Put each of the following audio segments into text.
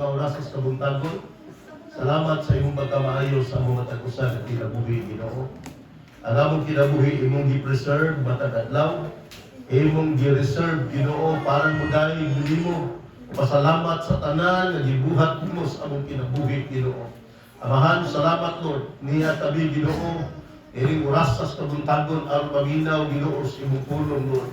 mga oras sa kabuntagon. Salamat sa imong pagkamaayo sa mga tagusan at kinabuhi, Ginoo. Ang among kinabuhi, imong gi-preserve, matag adlaw. Imong gi-reserve, Ginoo, para mo dahil mo. Pasalamat sa tanan nga gibuhat mo sa among kinabuhi, Ginoo. Amahan, salamat, Lord. Niya tabi, Ginoo. Iring oras sa kabuntagon, ang maminaw, Ginoo, sa imong pulong, Lord.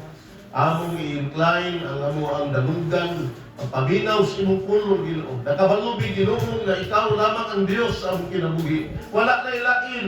Among i-incline ang ang dalugan, ang paminaw sa imong pulong, Ginoo. Nakabalubi, Ginoo, na ikaw lamang ang Diyos sa among kinabuhi. Wala na ilain.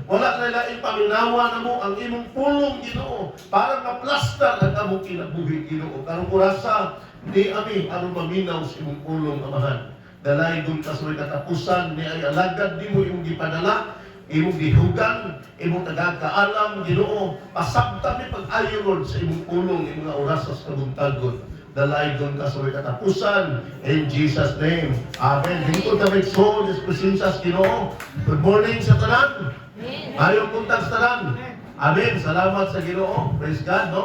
Wala na ilain paminawa na mo ang imong pulong, Ginoo. Para maplastar ang among kinabuhi, Ginoo. Karong orasa, di ami aron maminaw sa imong pulong, Amahan. Dalay dun ka sa katapusan, ni ay alagad di mo imong gipadala, imong gihugan, imong tagakaalam, Ginoo. Pasabta mi pag-ayo, Lord, sa imong pulong, imong nga oras sa kabuntagon. Dalay doon ka sa katapusan. In Jesus' name. Amen. Dito na may soul, Diyos presensya, Ginoo. Good morning sa tanan. Ayaw puntag sa tanan. Amen. Salamat sa Ginoo. Praise God, no?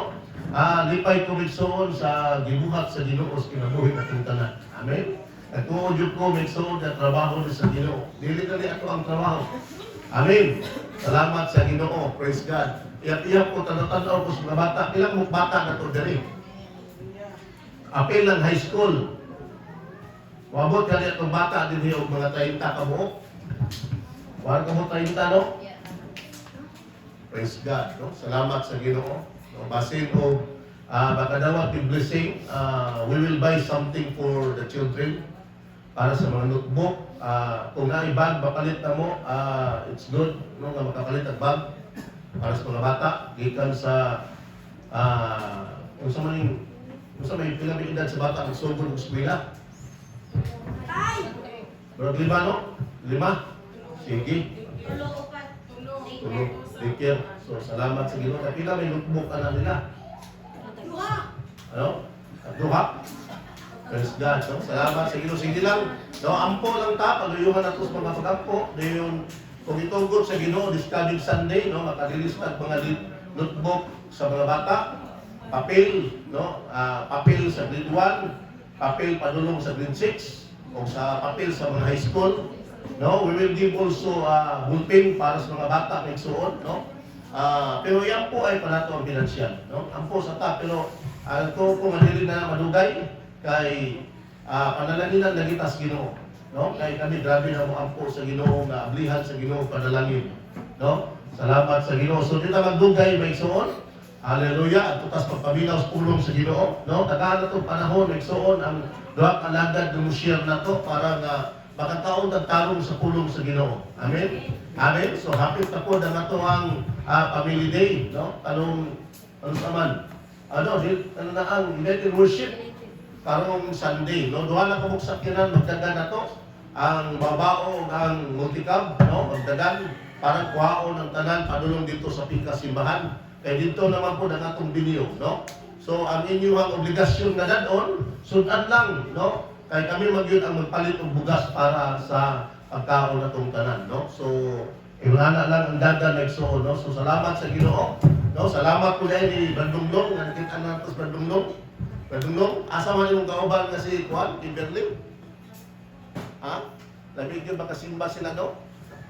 Lipay ko may soul sa gibuhat sa Ginoo sa kinabuhi nating tanan. Amen. At tuod ko may soul na trabaho sa Ginoo. Dili na ako ang trabaho. Amen. Salamat sa Ginoo. Praise God. Iyak-iyak ko, tanong-tanaw ko sa mga bata. Ilang mong bata na ito dali? Apil ng high school. Wabot ka niya itong bata din yung mga 30 ka mo. Wala ka mo 30, no? Praise God, no? Salamat sa Ginoo. No? Basin ko, baka daw ating blessing. We will buy something for the children para sa mga notebook. Kung na-bag, mapalit na mo, it's good, no, nga makapalit ang bag para sa mga bata. Gikan sa, kung sa may pinaming edad sa bata, magsugod ng eskwela. Pero 5, no? 5? Sige. Tulog. Take care. So, salamat sa Ginoo. Kapila may notebook na nila. Ano? Duha? Praise God, no? Salamat sa Ginoo. Sige lang. No, ampo lang ta, pagayuhan nato sa mga pag-ampo. Dayon, kung itugot sa Ginoo this coming Sunday, no, makadilis na mga notebook sa mga bata, papel, no, papel sa grade 1, papel padulong sa grade 6, o sa papel sa mga high school, no. We will give also ballpen para sa mga bata na igsuon, no. Pero yan po ay panato ang pinansyal, no. Ampo sa ta, pero ito po manili na madugay kay panalangin ang nagitas Ginoo, no? Kay kami grabe na mo ampo sa Ginoo, nga ablihan sa Ginoo panalangin, no? Salamat sa Ginoo. So dito magdugay may suon. Hallelujah. At tutas pagpaminaw sa pulong sa Ginoo, no? Tagaan na itong panahon may suon ang duha ka lagad na share na to para nga makataon at tarong sa pulong sa Ginoo. Amen. Amen. So happy ta po na to ang Family Day, no? Anong naman? Ano na ang United Worship karong Sunday, no? Duha na kamong sakyanan magdagan na to. Ang babao ang multicab, no? Magdagan para kuhaon ang tanan padulong dito sa pika-simbahan. Kay dito naman po ang atong binyo, no? So ang inyong obligasyon na dadon, sudan lang, no? Kay kami magyud ang magpalit og bugas para sa pagkaon natong tanan, no? So iwala lang ang dagan nagsuon, no? So salamat sa Ginoo, no? Salamat po dahil ni Bandunglong, nga nakita natin sa Bandunglong, asa man yung kauban nga si Juan, Kimberly? Ha? Nabigyan ba kasimba sila daw?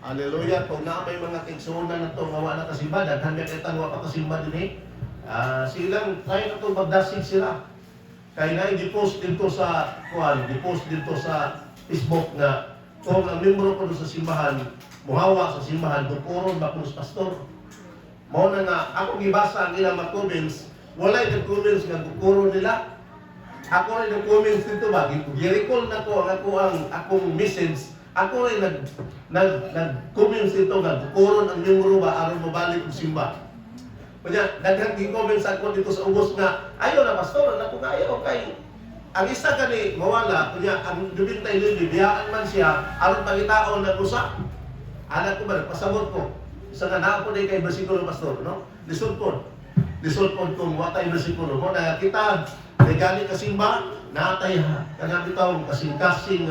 Hallelujah. Kung na may mga tigsunan na ito, nga wala kasimba, daghan may kitang wala kasimba din silang, try na ito magdasig sila. Kaya na, i-post dito sa Juan, i-post dito sa Facebook na kung ang membro ko sa simbahan, muhawa sa simbahan, bukuron ba kung pastor? Mao na nga, ako gibasa ang ilang mga comments, wala yung comments nga bukuron nila. Ako rin yung comments dito ba, i-recall na ko ang akong message. Ako rin nag-comments dito nga, bukuron ang membro ba, aron mabalik ang simba. Kanya, daghang gi-comments ako dito sa ubos nga, ayaw na pastor, ako nga ayaw, kay ang isa kani mawala, kanya, ang dubintay libi, biyaan man siya, aron pangitaon na usa. Anak ko ba, pasabot ko. Isa nga na ako din kay bersikulo pastor, no? Lisod po kung watay bersikulo mo, na kita, regali kasimba, natay kanang bitaw kasing-kasing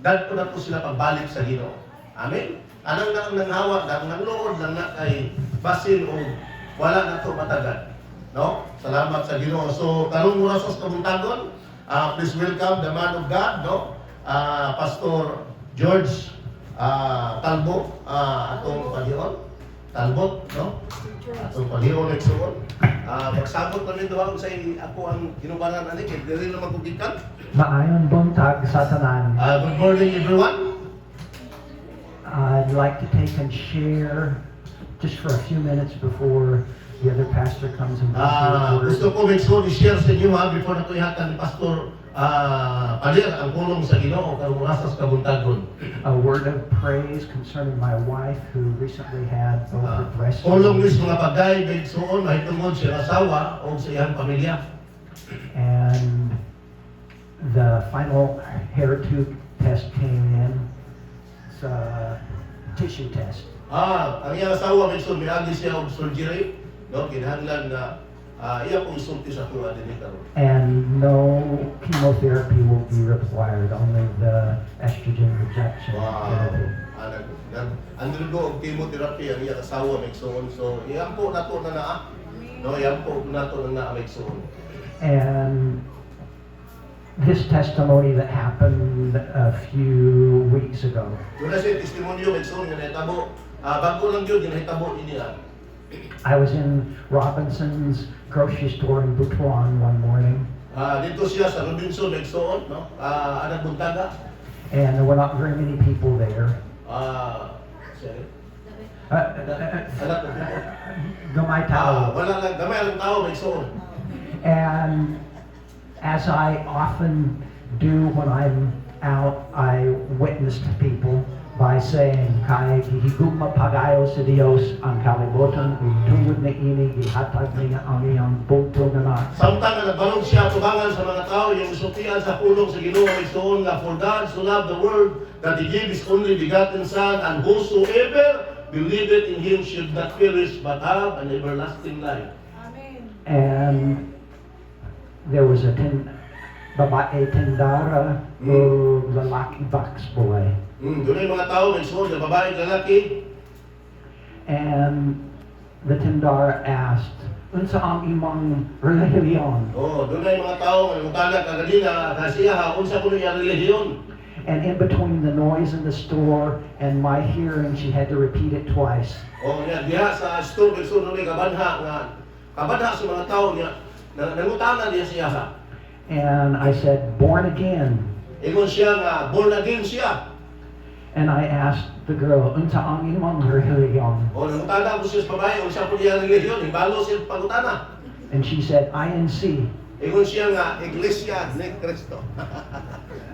dadto na po sila pagbalik sa Ginoo. Amen. Anang nanghawa, nang lood lang na kay basin o wala na to matagal. No? Salamat sa Ginoo. So karong mura sa kabuntagon, please welcome the man of God, no? Pastor George Talbo, atong palion. Talbot, no? Atong palion nagsuon. Magsabot kami doon sa ako ang ginubaran ani kay dili na magkugikan. Maayong buntag sa tanan. Good morning everyone. I'd like to take and share just for a few minutes before the other pastor comes and brings Gusto ko mag-share sa inyo before na ko ihatan ni Pastor Padir ang pulong sa Ginoo karong rasas kabuntagon. a word of praise concerning my wife who recently had both her breast Pulong nis mga pagday magsuon mahitungod sa asawa o sa iyang pamilya. and the final hair tube test came in. It's a tissue test. Ang iyang asawa magsuon miagi siya og surgery, no? Kinahanglan na iya pong isulti sa tuwa din karon. And no chemotherapy will be required, only the estrogen rejection therapy. Undergo og chemotherapy ang iyang asawa magsuon. So iyang po nato na naa. No, iyang po nato na naa magsuon. And this testimony that happened a few weeks ago. Wala siya testimonyo magsuon nga nahitabo. Bago lang yun, nahitabo niya. I was in Robinson's grocery store in Butuan one morning, Dito siya sa Robinson magsuon, no? Anang buntaga. and there were not very many people there. Sorry. Uh, Anak ng people. Gamay tao. Wala lang, gamay ang tao magsuon. And as I often do when I'm out, I witness to people by saying, kay gihigugma pagayo sa Dios ang kalibutan, ug tungod na ini gihatag niya ang iyang punto na Samtang na nagbalong siya tubangan sa mga tao, yung sultian sa pulong sa Ginoo magsuon nga for God so loved the world that He gave His only begotten Son, and whosoever believeth in Him should not perish but have an everlasting life. And there was a babae tindara ug lalaki box boy. Doon ay mga tao magsuon na babae lalaki. And the tindara asked, unsa ang imong relihiyon? Doon ay mga tao nga mutala kaganina kasiya unsa kuno iyang relihiyon. And in between the noise in the store and my hearing, she had to repeat it twice. Diha sa store magsuon ni kabadha sa mga tao niya. Nangutana diya siya ha. And I said, born again. Ingon siya nga born again siya. And I asked the girl, unsa ang imong relihiyon? Nangutana ko siya sa babae unsa kuno iyang relihiyon. Ibalo siya pangutana. And she said, INC. Ingon siya nga Iglesia ni Cristo.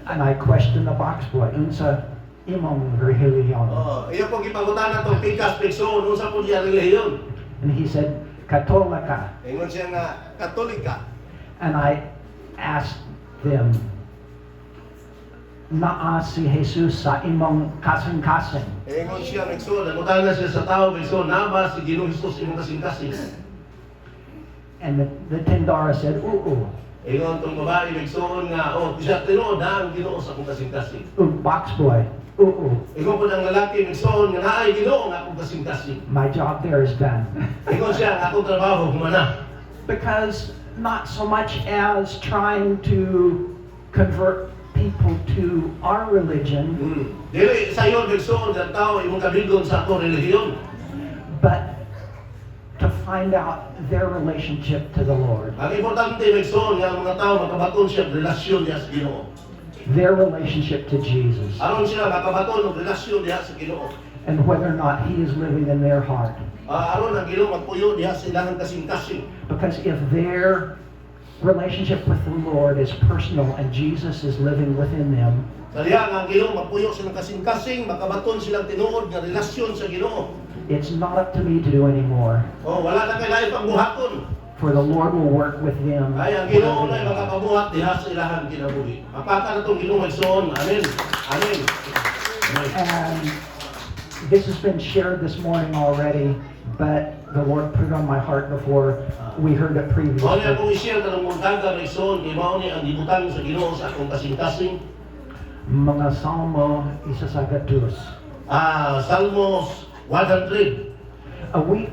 And I questioned the box boy, unsa imong relihiyon? Iyo po gipangutana tong pikas pigsoon unsa kuno iyang relihiyon. And he said, Katolika. Ingon siya nga Katolika. And I asked them, naa si Jesus sa imong kasing-kasing? Ingon siya nagsuon, nangutana siya sa tao nagsuon, na ba si Ginoong Hesus imong kasing-kasing? And the tindara said, oo. Ingon tong babae nagsuon nga, siya tinuod na ang Ginoo sa akong kasing-kasing. Box boy, oo. Ingon po ng lalaki nagsuon nga naay Ginoo nga akong kasing-kasing. My job there is done. Ingon siya nga akong trabaho humana. Because not so much as trying to convert people to our religion, Dili sayon nagsuon nga tao imong kabidon sa akong relihiyon. but to find out their relationship to the Lord, Ang importante nagsuon nga ang mga tao makabaton siya relasyon niya sa Ginoo. their relationship to Jesus, Aron sila makabaton og relasyon niya sa Ginoo. and whether or not He is living in their heart. Aron ang Ginoo magpuyo diha sa ilang kasing-kasing. Because if their relationship with the Lord is personal and Jesus is living within them, Kaya nga ang Ginoo magpuyo silang kasing-kasing, makabaton silang tinuod nga relasyon sa Ginoo. it's not up to me to do anymore. Wala na kay lain pang buhaton. For the Lord will work with them. Ay ang Ginoo na makapabuhat diha sa ilahang kinabuhi. Mapaka na tong Ginoo magsuon. Amen. Amen. Amen. And this has been shared this morning already, but the Lord put it on my heart before we heard it Mao niya previously. akong i-share kanang muntaga magsuon kay mao ni ang gibutang sa Ginoo sa akong kasing-kasing. Mga Salmo isa sa gatus. Salmos 100. We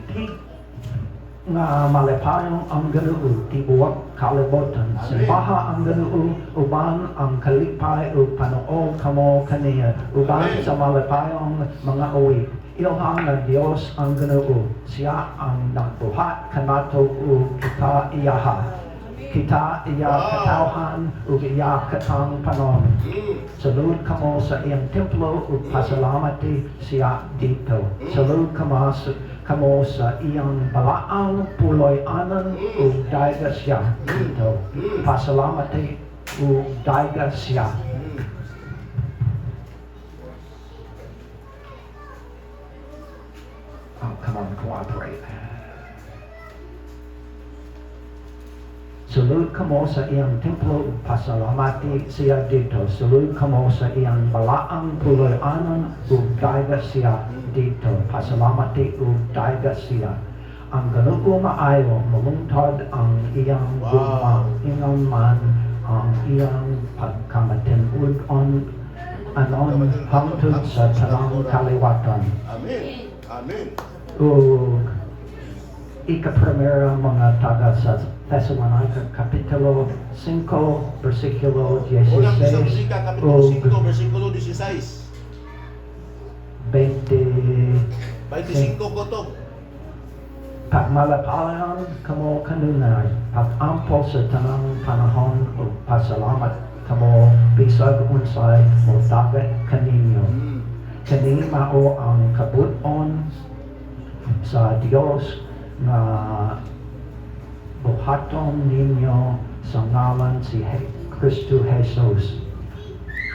nga malipayong ang Ginoo tibuok kalibutan. Simbaha ang Ginoo uban ang kalipay ug Panginoon kamo kaniya uban Amen. sa malipayong mga uwi. Ilhang nga Dios ang Ginoo. Siya ang nagbuhat kanato ug kita iyaha. Kita iya Wow. katawhan ug iya katang panon. Salud kamo sa iyang templo ug pasalamati siya dito. Salud kamo sa iyang balaang puloy anan ug dayga siya dito. Pasalamati ug dayga siya. Oh, come on, cooperate. Salud kamo sa iyang templo ug pasalamati siya dito. Salud kamo sa iyang balaang puloy-anon ug dayga siya dito. Pasalamati ug dayga siya. Ang Ginoo maayo malungtod ang iyang Wow. gugma, ingon man ang iyang pagkamatin-ud on anon hangtod sa tanang kaliwatan. Amen. Amen. Ug ika-primera mga taga sa Thessalonica Kapitulo 5, versikulo Unang 16 Tesalonica, Kapitulo ug 5, versikulo 16. 20. 25 kotog. Pagmalapalayan kamo kanunay, pag-ampol sa tanang panahon ug pasalamat kamo bisag unsay mo dagat kaninyo. Kani mao ang kabuton sa Dios nga buhaton ninyo sa ngalan si Kristo Jesus.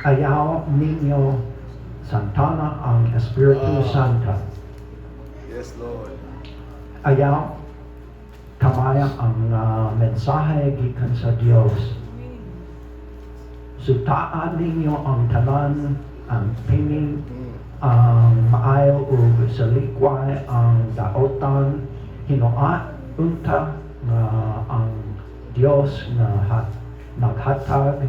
Ayaw ninyo santana ang Espiritu Santo. Yes, Lord. Ayaw kamayang ang mensahe gikan sa Dios. Sutaan ninyo ang tanan, ang pining, ang maayo ug sa likway ang daotan hinuat unta nga ang Dios nga naghatag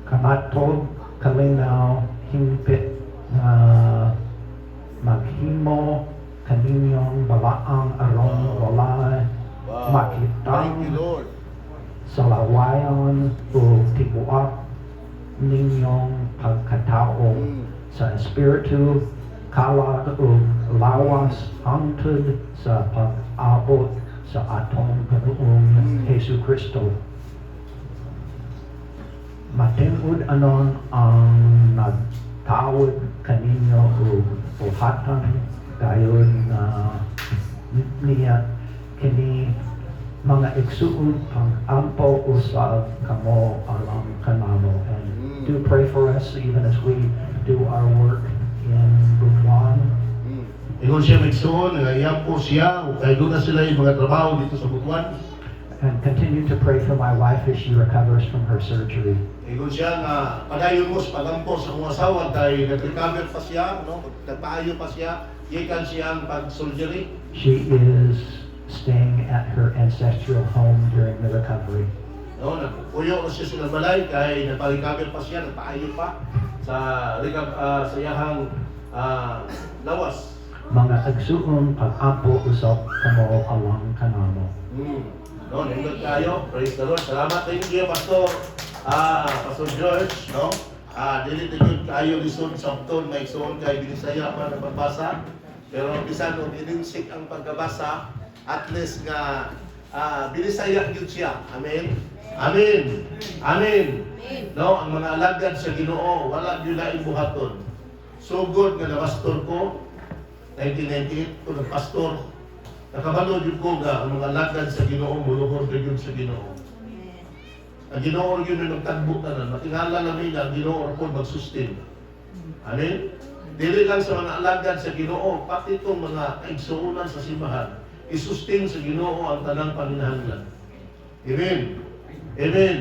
kanato kalinaw hingpit nga maghimo kaninyong balaang aron walay Wow. makitang Thank you, Lord. salawayon ug tibuak ninyong pagkatao sa espiritu kalag ug lawas hangtod sa pag-abot sa atong Ginoong Hesus Kristo. Matingod anon ang nagtawag kaninyo ug buhatan gayon nga niya kini mga igsuon pang-ampo usab kamo alang kanamo. And do pray for us even as we do our work in Butuan. Ingon siya magsuon, nga po siya, o kaya doon na sila yung mga trabaho dito sa Butuan. And continue to pray for my wife as she recovers from her surgery. Ingon siya nga, padayon mo sa pagampo sa kong asawa, kaya nag-recover pa siya, no? Nagpaayo pa siya, ikan siya ang pag-surgery. She is staying at her ancestral home during the recovery. No, nagpuyo na siya sa balay, kaya nagpa-recover pa siya, nagpaayo pa sa yahang lawas. Mga agsuon pag-ampo usab kamo alang kanamo. No, nindot tayo. Praise the Lord. Salamat thank you, Pastor. Pastor George, no? Dili tingin kayo lisod sa upton, may igsoon kay binisaya pa na pagbasa. Pero bisan og ininsik ang pagkabasa, at least nga binisaya gyud siya. Amen. Amen. Amen. No, ang mga alagad sa Ginoo wala gyud laing buhaton. So good nga na-pastor ko 1998 ko nag-pastor. Nakabalo yun ko nga ang mga alagad sa Ginoo muluhor na yun sa Ginoo. Ang Ginoo yun yung nagtagbo na matingala namin na ang Ginoo po mag-sustain. Amen? Dili lang sa mga alagad sa Ginoo, pati itong mga kaigsuunan sa simbahan, isustain sa Ginoo ang tanang paminahanglan. Amen? Amen?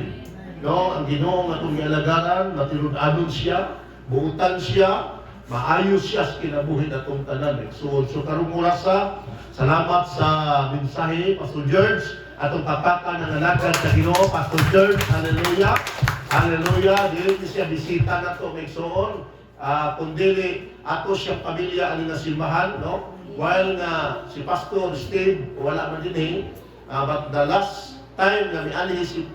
No, ang Ginoo nga itong ialagaran, matinod-anon siya, buutan siya, maayos siya sa kinabuhi na itong tanan. So karong orasa, salamat sa mensahe, Pastor George, atong papaka ng alagad sa Ginoo, Pastor George, hallelujah, hallelujah. Dili siya bisita na ito, may soon, kundili ato siyang pamilya, alin na silmahan, no? while nga si Pastor Steve wala man din but the last time nga miani si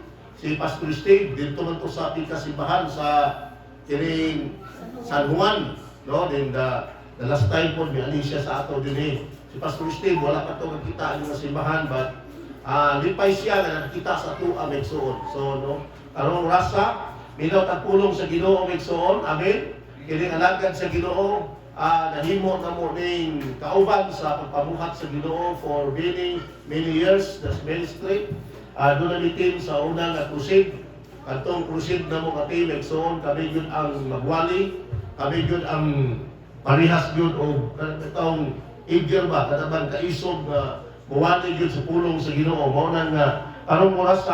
Pastor Steve dito man to sa kasimbahan sa kining San Juan, no? Then the last time po miani siya sa ato din si Pastor Steve wala pa to nakita ang simbahan but lipay siya nga nakita sa tuwa megsoon. So no, karong rasa minaw tagpulong sa Ginoo megsoon. Amen. Kini alagad sa Ginoo, nahimo na mo ning kauban sa pagpamuhat sa Ginoo for many years das ministry. Doon na mitin sa unang crusade. Katong crusade na mo kami megsoon, kami yun ang magwali, kami yun ang parihas yun o katong eager ba, kanaman kaisog na mawali yun sa pulong sa Ginoo. Mao nang karong oras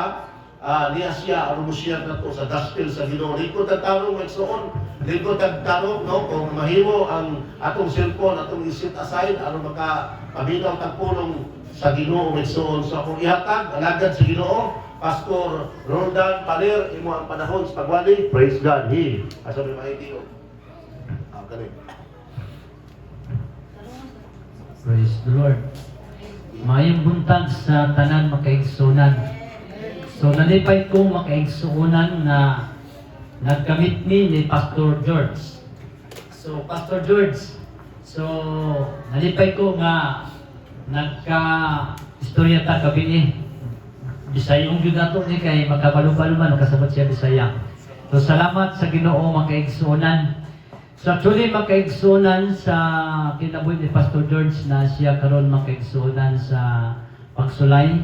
niya siya, aron mo siya na to sa gospel sa Ginoo. Likod ang tarong megsoon, likod ang tarong, no? Kung mahimo ang atong cellphone, atong isit aside, aron makapaminaw tagpulong sa Ginoo megsoon. So kung ihatag, alagad sa Ginoo, Pastor Roldan Palir, imo ang panahon sa pagwali. Praise God. Asa may maitiyo. Kani. Praise the Lord. Mayong buntag sa tanan makaigsunan. So nalipay ko makaigsunan na nagkamit ni Pastor George. So Pastor George, so nalipay ko nga nagka-istorya ta kabi Bisayong gyud ato ni kay magkabalo-balo man kasabot siya Bisaya. So salamat sa Ginoo makaigsunan. So actually makaigsunan sa kinabuhi ni Pastor George na siya karon makaigsunan sa pagsulay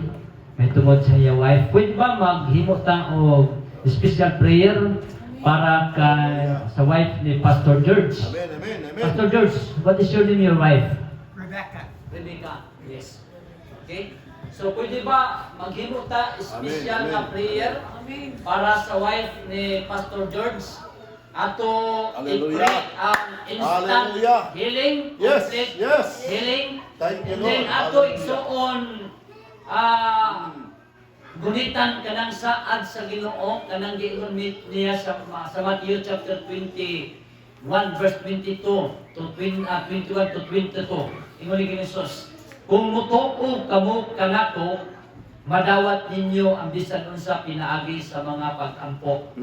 may tungod sa iya wife. Pwede ba maghimo ta og special prayer para sa wife ni Pastor George? Amen, amen, amen. Pastor George, what is your name, your wife? Rebecca. Rebecca, yes. Okay? So pwede ba maghimo ta special Amen, na prayer Amen. para sa wife ni Pastor George? Ato Hallelujah. i-pray ang instant Hallelujah. healing, Yes, complete yes. healing. Thank you, And then Lord. ato Hallelujah. igsuon gunitan kanang saad sa Ginoo kanang giingon niya sa Matthew chapter 21 verse 22 to 21 to 22. Ingon ni Jesus, kung mutuo kamo kanako, madawat ninyo ang bisan unsa pinaagi sa mga pag-ampo.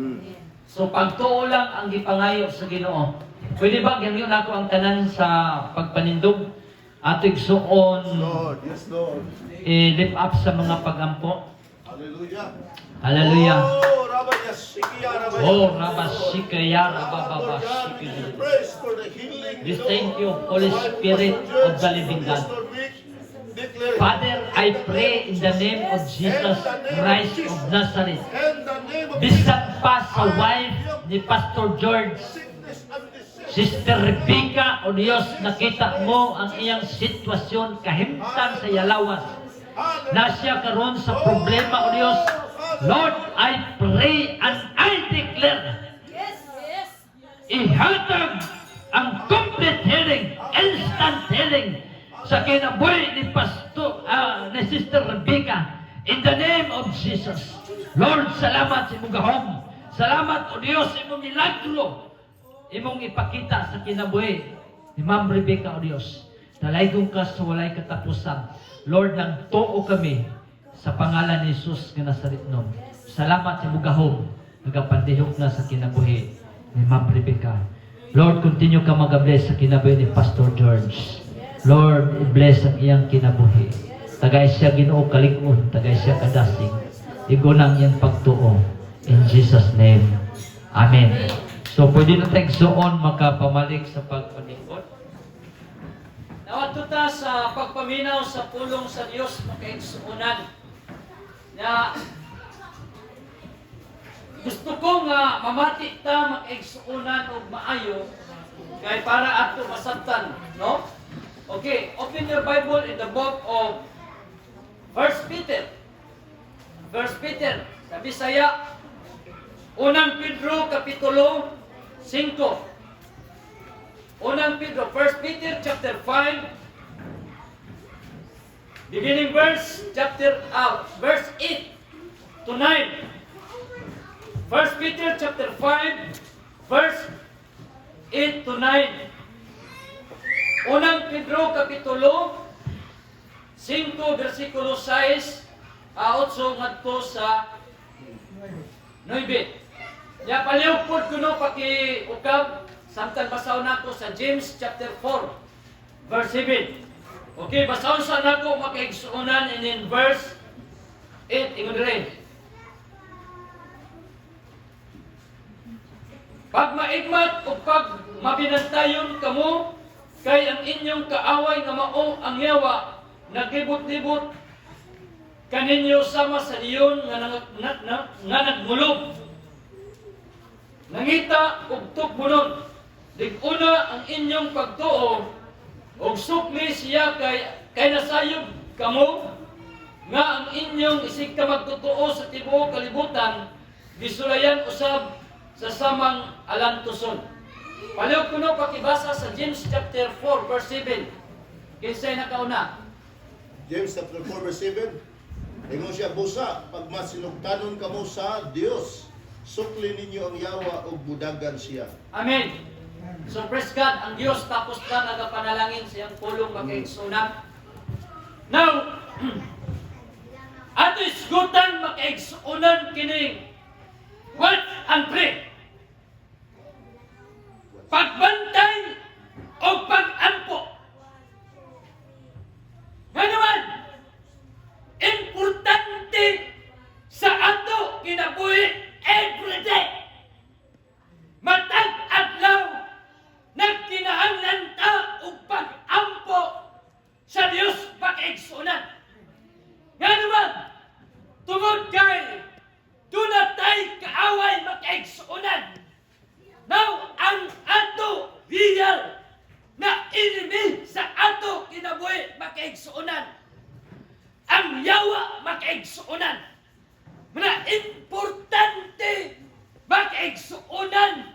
So pagtuo lang ang gipangayo sa Ginoo. Pwede ba gyud nako ang tanan sa pagpanindog ato igsuon Lord, yes Lord. lift up sa mga pag-ampo. Hallelujah. Hallelujah. Oh, Rabayasikiya, Rabayasikiya. Oh, Rabasikaya, Rabababa, Lord God, we give you praise for the healing. We thank you, Holy Spirit of the living God. Declare Father, I pray in the name of Jesus Christ of Nazareth. in the name of Bisan pa sa wife ni Pastor George, sickness and disease. Sister Rebecca, o Diyos, nakita mo ang iyang sitwasyon kahimtang sa Yalawas. Na siya karon sa problema, o Diyos. Lord, I pray and I declare, ihatag ang complete healing, instant healing sa kinabuhi ni ni Sister Rebecca in the name of Jesus. Lord, salamat sa imong gahom. Salamat, o Diyos, sa imong milagro. Imong ipakita sa kinabuhi ni Ma'am Rebecca, o Diyos. Talaygong ka sa walay katapusan. Lord, nang tuo kami sa pangalan ni Jesus nga Nazaretnon. Salamat sa imong gahom. Nagapandihok na sa kinabuhi ni Ma'am Rebecca. Lord, continue ka mag-bless sa kinabuhi ni Pastor George. Lord, i-bless ang iyang kinabuhi. Tagay siya Ginoo kalig-on, tagay siya kadasing. Igunang iyang pagtuo. In Jesus' name. Amen. So, pwede na tayong suon makapamalik sa pagpanikot. Nawato ta sa pagpaminaw sa pulong sa Diyos makaigsuunan. Na gusto ko nga mamati ta makaigsuunan og maayo kay para ato masabtan, no? Okay, open your Bible in the book of 1 Peter. 1 Peter, sa Bisaya, Unang Pedro Kapitulo 5. Unang Pedro, 1 Peter chapter 5, beginning verse 8 to 9. 1 Peter chapter 5, verse 8 to 9. Unang Pedro Kapitulo 5 versikulo 6 8 ngadto sa 9. Ya palihog pod kuno pakiukab samtang basaon nako sa James chapter 4 verse 7. Okay, basaon sa nako makaigsuonan in verse 8 ingon dire. Pag maigmat o pag mabinantayon kamo kay ang inyong kaaway nga mao ang yawa naglibot-libot kaninyo sama sa iyon nga nagmulob. Nangita og tukbunon. Diguna ang inyong pagtuo og sukli siya kay nasayog kamo nga ang inyong isig ka magtotoo sa tibuok kalibutan gisulayan usab sa samang alantuson. Palihog kuno pakibasa sa James chapter 4 verse 7. Kinsay nakauna? James chapter 4 verse 7. Ingon siya, busa, pag masinugtanon kamo sa Dios, sukli ninyo ang yawa ug budagan siya. Amen. So praise God, ang Diyos tapos na nagapanalangin siyang pulong makaigsunan. Now, ato isgutan makaigsunan kining watch and pray. Pagbantay o pag-ampo. Nga naman, importante sa ato kinabuhi everyday. Matag adlaw nagkinahanglan ta og pag-ampo sa Dios makaigsunan. Nga naman, tungod kay dunay kaaway makaigsunan. Now, ang ato real na enemy sa ato kinabuhi makaigsunan. Ang yawa makaigsunan. Mga importante makaigsunan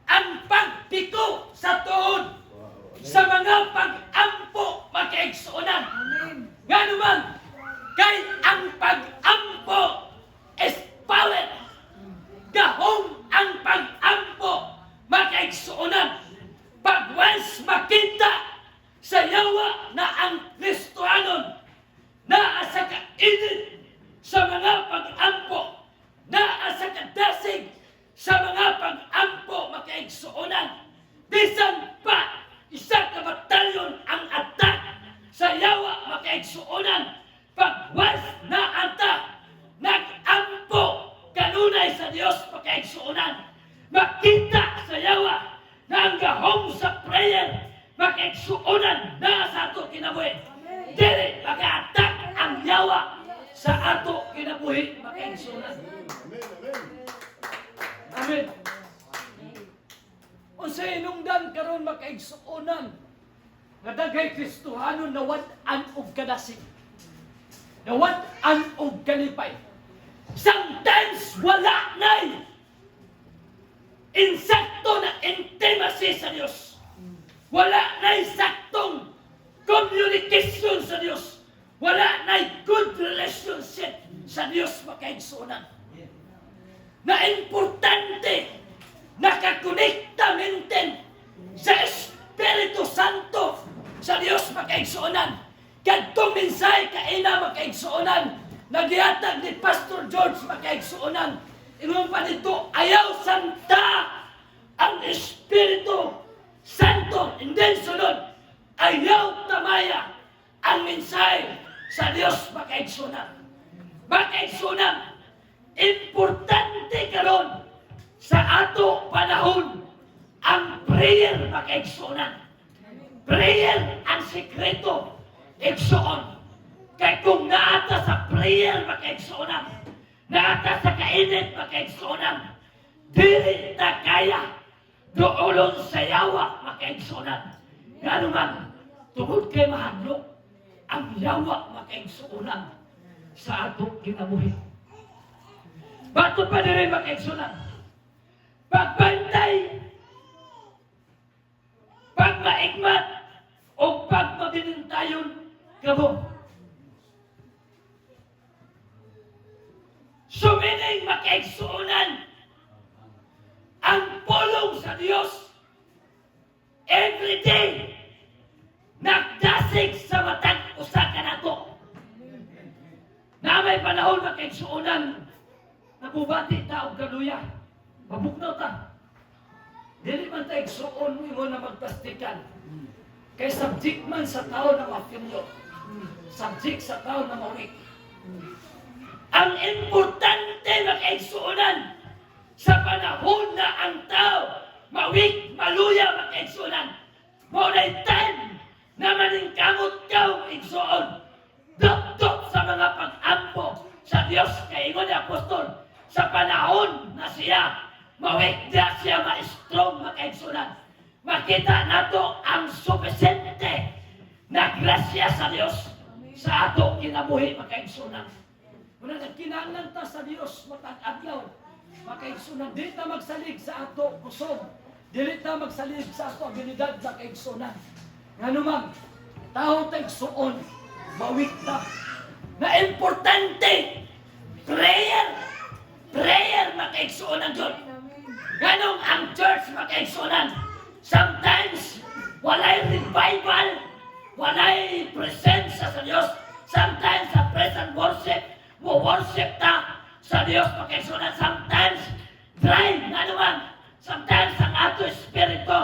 ang pagpiko sa tuhod sa mga pag-ampo makaigsunan. Nga naman, kay ang pag-ampo is power. Gahong ang pag-ampo makaigsunan. Pag once makita sa yawa na ang Kristohanon naa sa kainit sa mga pag-ampo, naa sa kadasig sa mga pag-ampo makaigsuonan. Bisan pa isa ka batalyon ang atak sa yawa makaigsuonan. Pag once na anta nag-ampo kanunay sa Dios makaigsuonan, makita sa yawa na ang gahong sa prayer makaigsuonan na sa ato kinabuhi. Dili maka-attack ang yawa sa ato kinabuhi makaigsuonan. Amen, amen. Amen. Unsay hinungdan karon makaigsuonan nga daghay Kristohanon nawad-an og kadasig, nawad-an og kalipay. Sometimes wala na'y insakto na intimacy sa Dios. Wala na'y saktong communication sa Dios. Wala na'y good relationship sa Dios makaigsuonan. Na importante nakakonekta maintain sa Espiritu Santo sa Dios makaigsuonan. Kadtong mensahe kaina makaigsuonan nagihatag ni Pastor George makaigsuonan. Ingon pa dito, ayaw santa ang Espiritu Santo. And then sunod, ayaw tamaya ang mensahe sa Dios makaigsuonan. Makaigsuonan, importante karon sa ato panahon ang prayer makaigsuonan. Prayer ang sekreto igsuon. Kay kung naata sa prayer makaigsuonan, naata sa kainit makaigsuonan, dili ta kaya doolon sa yawa makaigsuonan. Nga naman, tungod kay mahadlok ang yawa makaigsuonan sa ato kinabuhi. Bato pa diri makaigsuonan. Pagbantay, pagmaigmat, o pagmabinintayon kamo. Sumining makaigsuonan ang pulong sa Dios every day Walay panahon na kaigsuonan. Nabubati ta og kaluya. Mabugnaw ta. Dili man ta igsuon mo na magplastikan. Kay subject man sa tao na mapinyo. Subject sa tao na mawik. Ang importante na kaigsuonan sa panahon na ang tao mawik, maluya, makaigsuonan. Maunay time na maningkamot ka igsuon. Dok-dok sa mga pag-ampo sa Diyos kay ingon ni Apostol sa panahon na siya mawik na siya ma-strong makaigsuonan. Makita nato ang supisente na grasya sa Diyos sa ato kinabuhi makaigsuonan. Muna nagkinahanglan ta sa Diyos matag adlaw makaigsuonan. Dili ta magsalig sa ato kusog. Dili ta magsalig sa ato abilidad sa kaigsuonan. Nganuman tao ta igsuon mawik ta. Na importante prayer makaigsuonan Diyon. Ganong ang church makaigsuonan. Sometimes walay revival, walay presensya sa Diyos. Sometimes sa praise and worship, mo worship ta sa Diyos makaigsuonan. Sometimes dry nga naman. Sometimes ang ato espiritu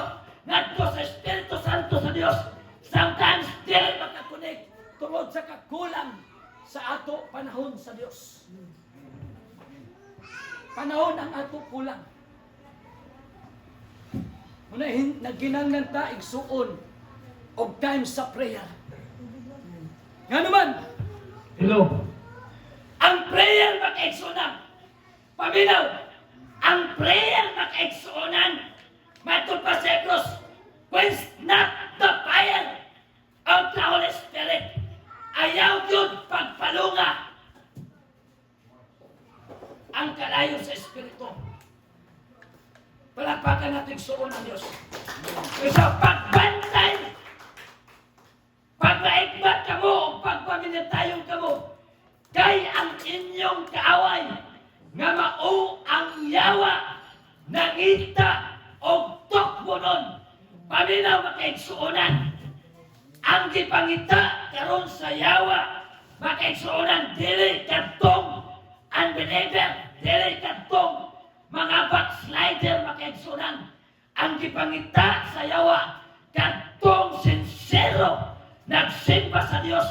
ngadto sa Espiritu Santo sa Diyos. Sometimes dili makakunik tungod sa kakulang sa ato panahon sa Diyos. Panahon ang ato kulang. Muna nagkinahanglan ta igsuon og time sa prayer. Nga naman, Hello. ang prayer makaigsuonan. Paminaw, ang prayer makaigsuonan. Matod pa sa Hebrews, quench not the fire of the Holy Spirit. Ayaw yun pagpalunga ang kalayo sa Espiritu. Palakpakan natin suon ng Diyos. Kasi pagbantay, pagmaigbat ka mo, o pagpaminatayong ka mo, kay ang inyong kaaway, nga mao ang yawa, nangita, o tukbo nun, paminaw makaigsuonan. Ang gipangita karon sa yawa, makaigsuonan, dili katong unbeliever, dili katong mga backslider makaigsuonan. Ang gipangita sa yawa, katong sincero, nagsimba sa Dios,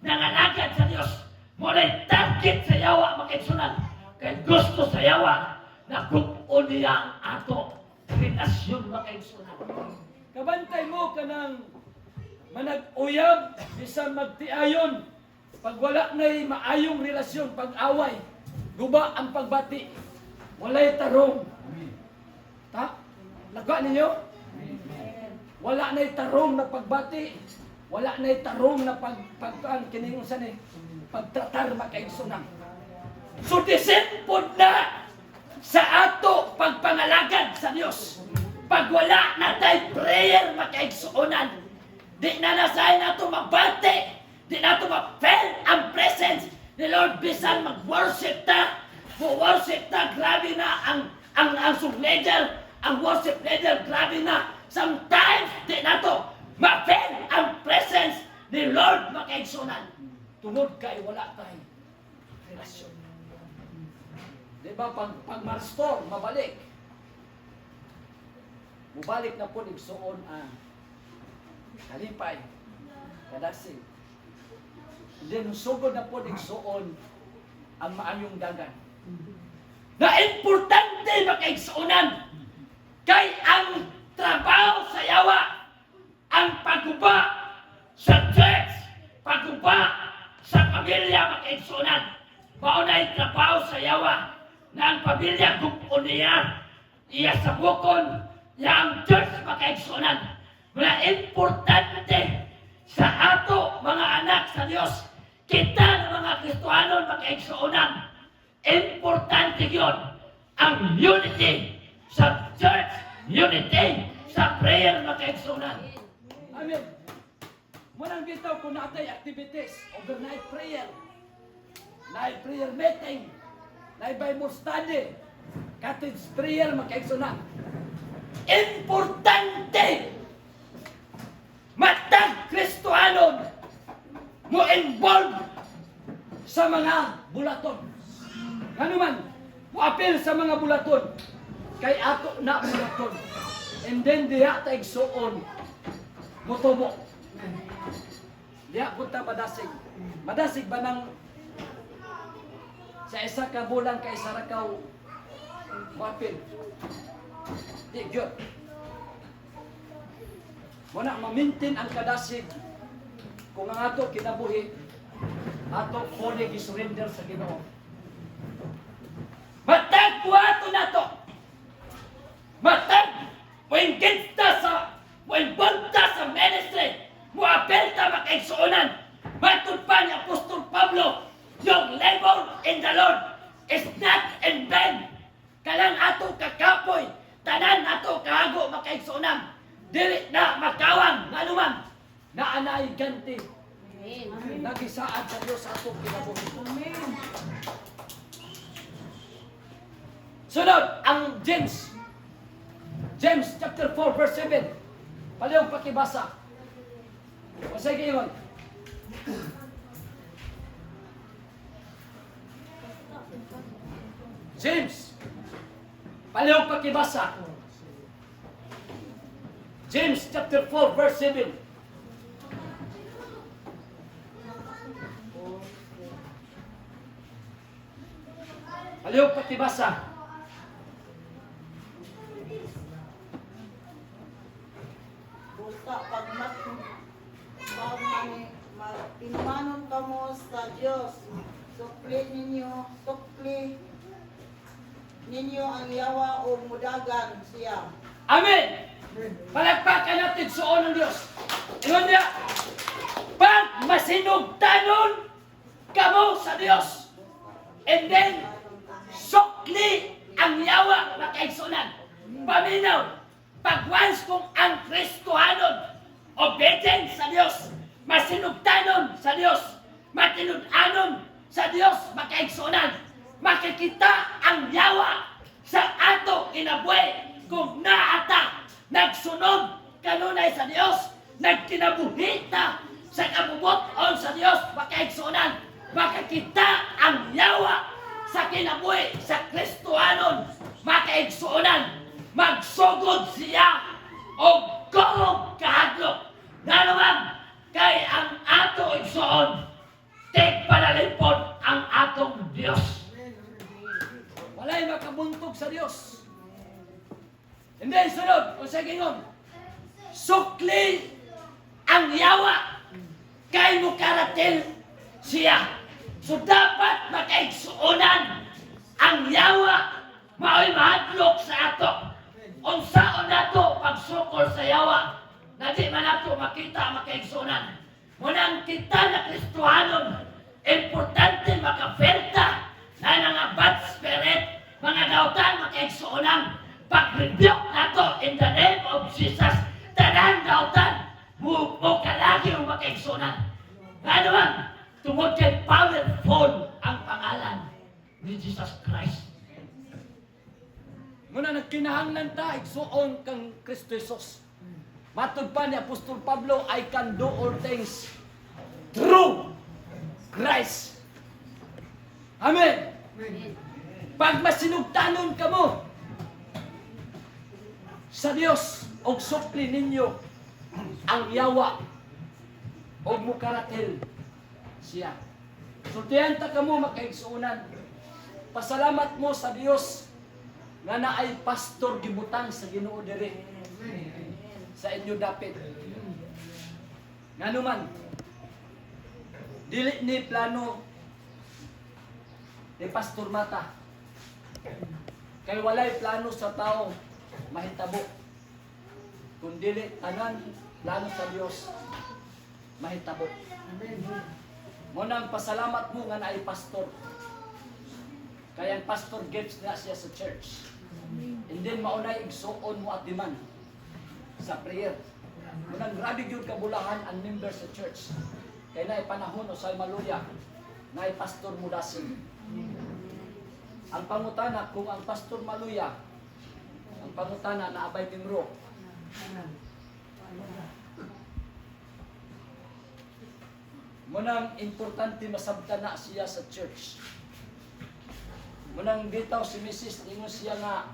nangalagad sa Dios, mulay target sa yawa makaigsuonan. Kay gusto sa yawa, naguon niya ang ato relasyon makaigsuonan. Kabantay mo ka ng manag-uyab, bisan magtiayon. Pag wala na'y maayong relasyon, pag-away, guba ang pagbati. Walay tarong. Ta? Laga ninyo? Wala na'y tarong na pagbati. Wala na'y tarong na kiningusan eh. Pagtratar makaigsunan. So disimpod na sa ato pagpangalagad sa Diyos. Pag wala na tayo prayer makaigsuonan, di na nasahin nato magbati, di na nato ma-feel ang presence ni Lord. Bisan mag-worship ta, worship ta, grabe na ang sub leader, ang worship leader, grabe na. Sometimes di na to ma-feel ang presence ni Lord makaigsuonan. Tungod kay wala tayo relasyon. Diba, pag ma-restore, mabalik. Mubalik na po nigsuon ang kalipay, kadasig. Then sugod na po nigsuon ang maayong dagan. Na importante makaigsuonan kay ang trabaho sa yawa, ang pagguba sa church, pagguba sa pamilya makaigsuonan. Maunay trabaho sa yawa na ang pamilya gupo niya, iya sa bukon, ya ang church makaigsuonan. Mga importante sa ato mga anak sa Diyos, kita ng mga Kristohanon makaigsuonan. Importante yun ang unity sa church, unity sa prayer makaigsuonan. Amen. Munang bitaw kung natay activities, overnight prayer, night prayer meeting, night Bible study, cottage prayer makaigsuonan. Importante matag Kristohanon mo involved sa mga bulaton. Ano man, muapil sa mga bulaton, kay ato na bulaton. And then diha ta igsuon, mutubo. Diha punta madasig. Madasig ba ng sa isa ka bulan kay isa ra ka muapil? Di gyud. Muna mamintin ang kadasig kung ang ato kinabuhi, ato kone gisurrender sa Ginoo. Matag buhato na to. Matag moinggita sa moingbunta sa ministry. Muapelta makaigsuonan. Matod pa ni Apostol Pablo, yung labor in the Lord is not in vain. Kalang ato kakapoy, tanan ato kahago makaigsuonan. Dili na makawang nganuman na anay ganti. Nagisaad sa Diyos ato kinabuhi. Sunod ang James. James chapter 4 verse 7. Palihog pakibasa. O sige yun. James. Palihog pakibasa. James chapter 4 verse 7. Palihog pakibasa. Busa pag magtinumanon ka mo sa Diyos, sukli ninyo ang yawa o mudagan siya. Amen! Palagpakan natin suon ng Diyos. Ingon niya, pag masinugtanon kamo sa Diyos, and then, sukli ang yawa makaigsunan. Paminaw, pag once kung ang Kristohanon, obedient sa Diyos, masinugtanon sa Diyos, matinud-anon sa Diyos, makaigsunan, makikita ang yawa sa ato inabuhay kung naata, nagsunod kanunay sa Diyos, nagkinabuhita sa kabubuton sa Diyos, makaigsunan, makikita ang yawa sa kinabuhi sa Kristohanon, makaigsunan, magsugod siya o gulog kahadlok. Nanuman, kay ang ato igsuon, tigpanalipod ang atong Diyos. Walay makabuntog sa Diyos. Hindi, sunod, kung sa gingon, sukli ang yawa kay mukaratil siya. So dapat makaigsuonan ang yawa mao'y mahadlok sa ato. Unsaon nato pagsukol sa yawa na di man nato makita makaigsuonan. Munang kita na Kristohanon, importante makaferta na nga bad spirit, mga dautan makaigsuonan. Pag-rebuke nato in the name of Jesus, tanan dautan mo kalagi ang makaigsuonan. Ano man, tungod kay powerful ang pangalan ni Jesus Christ. Muna nagkinahanglan ta, igsuon kang Kristo Jesus. Matod pa ni Apostol Pablo, I can do all things through Christ. Amen. Pag masinugtanon ka mo sa Dios, og supli ninyo ang yawa og mukaratil siya. Sultihan ta kamo makaigsuonan. Pasalamat mo sa Dios nga naay pastor gibutang sa Ginoo diri sa inyo dapit. Nganuman, dili ni plano ni Pastor Mata. Kay walay plano sa tao mahitabo. Kung dili tanan plano sa Dios mahitabo. Munang pasalamat mo nga naay pastor. Kaya ang pastor gives na siya sa church. And then maunay igsuon mo at diman sa prayer. Munang grabe gyud kabulahan ang member sa church. Kaya naay panahon usay maluya, naay pastor mudasin. Ang pangutana kung ang pastor maluya, ang pangutana na abay bimro. Munang importante masabta na siya sa church. Munang bitaw si Mrs. Ingon siya nga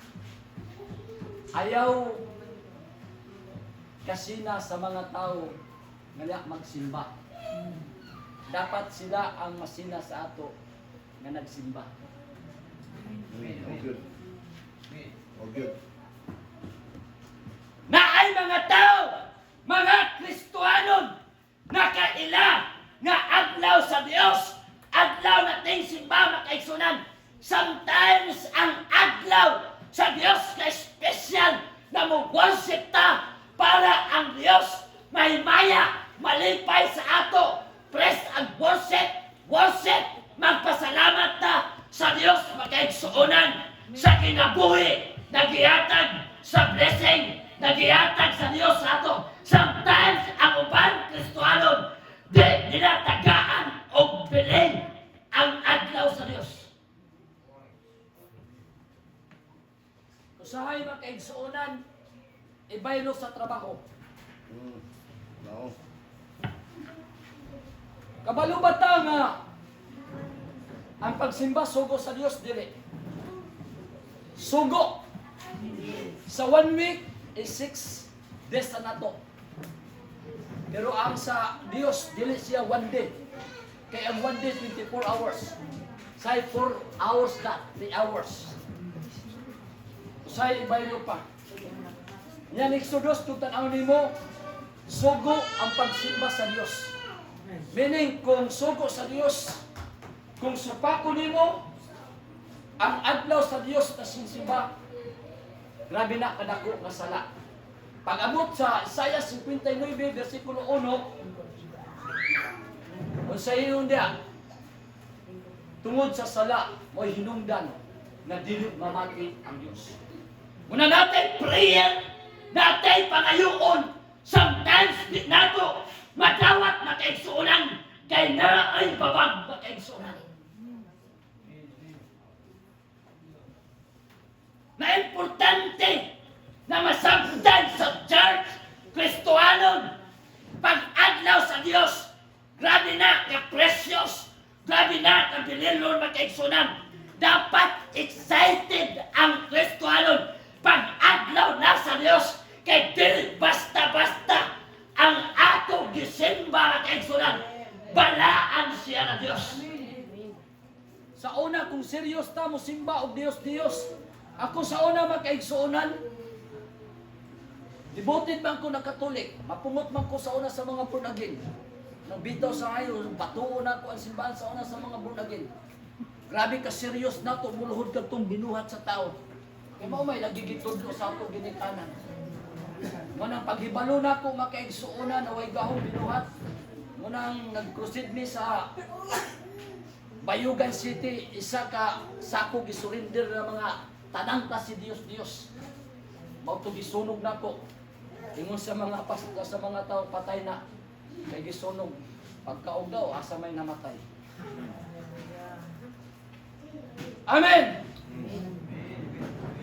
ayaw kasina sa mga tao nga magsimba. Dapat sila ang masina sa ato nga nagsimba. Okay. Okay. Na ay mga tao, mga Kristohanon, nakaila nga adlaw sa Dios, adlaw nating simba makaigsunan. Sometimes ang adlaw sa Dios ka special na mo-worship ta para ang Dios may maya, malipay sa ato. Praise and worship, magpasalamat ta sa Dios makaigsunan sa kinabuhi, nagihatag sa blessing, nagihatag sa Dios sa ato. Sometimes ang uban Kristohanon di nila tagaan o bilin ang adlaw sa Dios. Usahay makaigsunan, ibaylo sa trabaho. No. Kabalo ba ta nga ang pagsimba sugo sa Dios dili? Sugo. Sa 1 week is 6 days na nato. Pero ang sa Dios dili siya 1 day. Kaya ang 1 day 24 hours. Say 4 hours na, 3 hours. Say ibaylo pa. Yan Exodus kung tanaw nimo, sugo ang pagsimba sa Dios. Meaning kung sugo sa Dios, kung supako nimo ang adlaw sa Dios na sinsimba, grabe na kadako nga sala. Pag-abot sa Isaiah 59 versikulo 1, unsa yun dia? Tungod sa sala mo'y hinungdan na dili mamati ang Dios. Muna natin prayer, natin pangayoon, sometimes di nato matawat makaigsuunan kay na ay babag makaigsuunan. Na importante na masabdan sa church, Kristohanon, pag-adlaw sa Dios, grabe na ka-precious, grabe na ka-bililon makaigsuunan. Dapat excited ang Kristohanon pag-adlaw na sa Dios, kay dili basta-basta ang ato gisimba kaigsunan, balaan siya na Dios. Sa una kung serious ta mo simba og Dios, ako sa una makaigsuonan, devoted man ko na Katolik, mapungot man ko sa una sa mga born again. Nang bitaw sa ngayon, patuon na ko ang simbahan sa una sa mga born again. Grabe ka serious na to, muluhod ka itong binuhat sa tao. Kaya mo may nagigitudlo sa ato ginikanan. Munang paghibalo na ko makaigsuunan na way gahong binuhat. Munang nag-crusade mi sa Bayugan City, isa ka sako gisurrender na mga tanang ta si Dios. Mao to gisunog na ko. Ingon sa mga sa mga tao patay na. Kay gisunog. Pagkaog daw asa may namatay. Amen.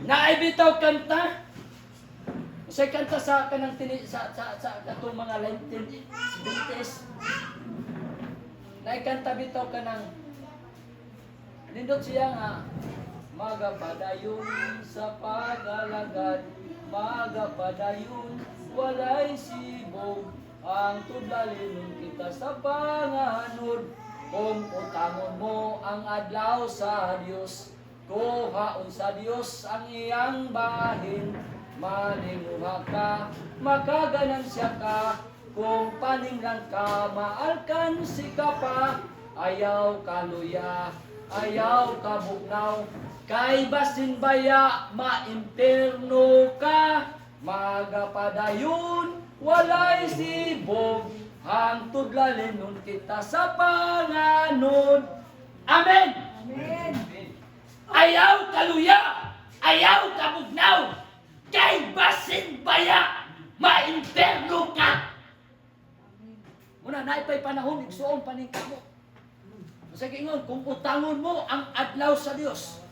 Naibitaw kanta. Sa kanta sa kanang sa katong mga 1970s. Naikanta bitaw kanang nindot siya nga magapadayon sa pag-alagad, magapadayon walay sibog, ang tudlalin kita sa panganod. Kung utangon mo ang adlaw sa Dios, kuhaon sa Dios ang iyang bahin. Malinguha ka, makaganansya ka, kung paninglan ka, maalkansi ka pa. Ayaw ka luya, ayaw ka bugnaw, kay basin baya, maimperno ka. Magapadayon, walay sibog, ang tudlalin nun kita sa panganod. Amen! Amen. Ayaw kaluya, ayaw kabugnaw, kay basin baya, maimperno ka. Muna naipay panahon, igsuon paningka mo. Sa ingon, kung utangon mo ang adlaw sa Dios,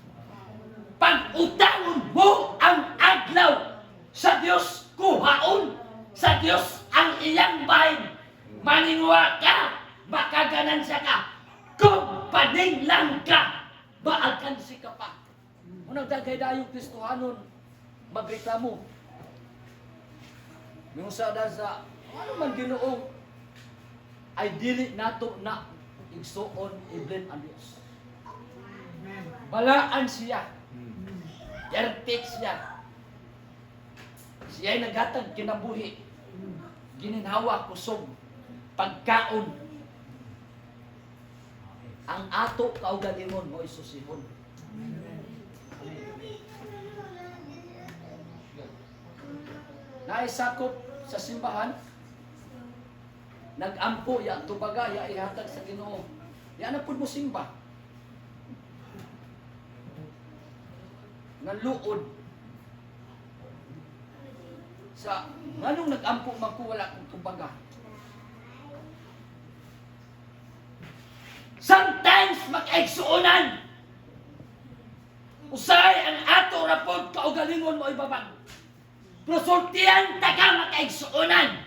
pag utangon mo ang adlaw sa Dios, kuhaon sa Dios ang iyang bahin. Maningwa ka, makaganansya ka, kung paninglang ka, maalkansi ka pa. Unang dagay dayong Kristohanon, magreklamo. Yung sa ano man Ginoo, ay dili nato na igsuon iblin ang Dios. Balaan siya. Yartik siya. Siya'y naghatag kinabuhi. Gininhawa, kusog, pagkaon. Ang ato kaugalingon mo isusihon. Naisakop sa simbahan, nag-ampo ya tubaga ya ihatag sa Ginoo. Ya na pud mo simba. Naluod sa nganong nag-ampo man ko wala kong tubaga. Sometimes makaigsuonan. Usay ang ato rapod kaugalingon mo ibabag. Prosultian taga makaigsuonan.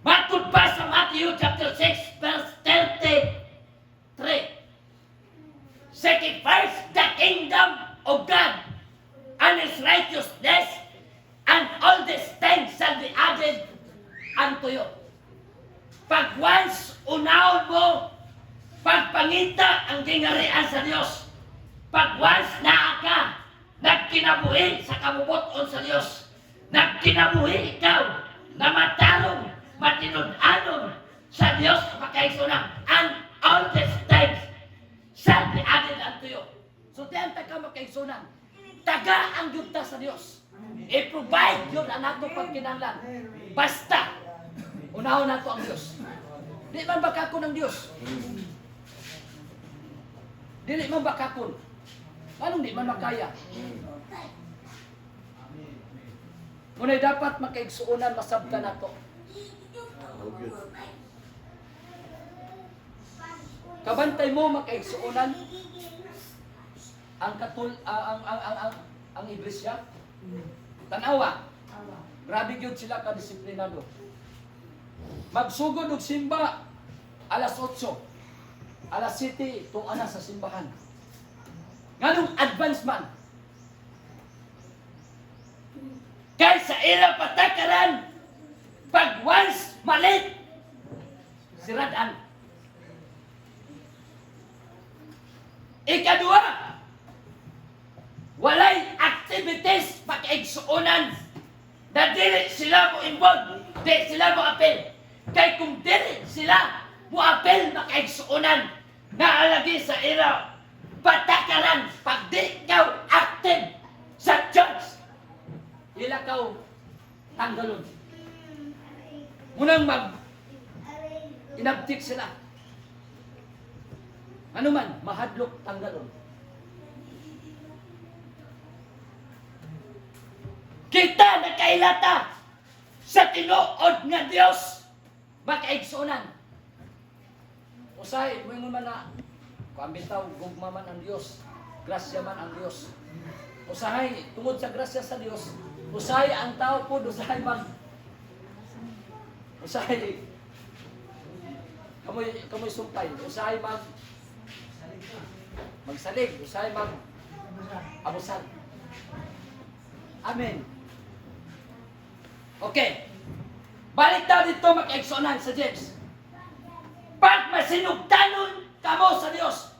Matod pa sa Matthew chapter 6 verse 33. Seek first the kingdom of God and His righteousness, and all these things shall be added unto you. Pag once unahon mo, pagpangita ang gingarian sa Dios. Pag once naa ka, nagkinabuhi sa kabubuton sa Dios. Nagkinabuhi ikaw na matarong, matinud-anon sa Dios makaigsunan. And all these things shall be added unto you. So diyan ka makaigsunan. Taga ang yugta sa Dios. I-provide yun ang ato pagkinahanglan. Basta, unahon nato ang Dios. Di man bakakon ng Dios. Dili man bakakon. Anong di man makaya? Ngunit dapat makaigsuunan masabta nato. Kabantay mo makaigsuunan ang iglesia. Tanawa. Grabe gyud sila ka disiplinado. Magsugod og simba alas 8. Alas 7 tuwa na sa simbahan. Nganong advance man? Kay sa ila patakaran, pag once malit, siradan. Ikadua, walay activities pag-igsuunan na dili sila mo involved, di sila mo apel. Kay kung dili sila mo apel makaigsuunan, naalagi sa ila patakaran pag di ikaw active sa church, ila kaw tanggalon. Munang inabtik sila. Ano man, mahadlok tanggalon. Kita nakailata sa tinuod nga Dios makaigsunan. Usahay, mo man na kuambitaw, gugma man ang Dios, grasya man ang Dios. Usahay, tungod sa grasya sa Dios, usahay ang tao po, usahay kamoy sumpay, usahay magsalig, usahay abusan. Amen. Okay. Balik daw dito makaigsunan sa James. Pag masinugtanon kamo sa Dios,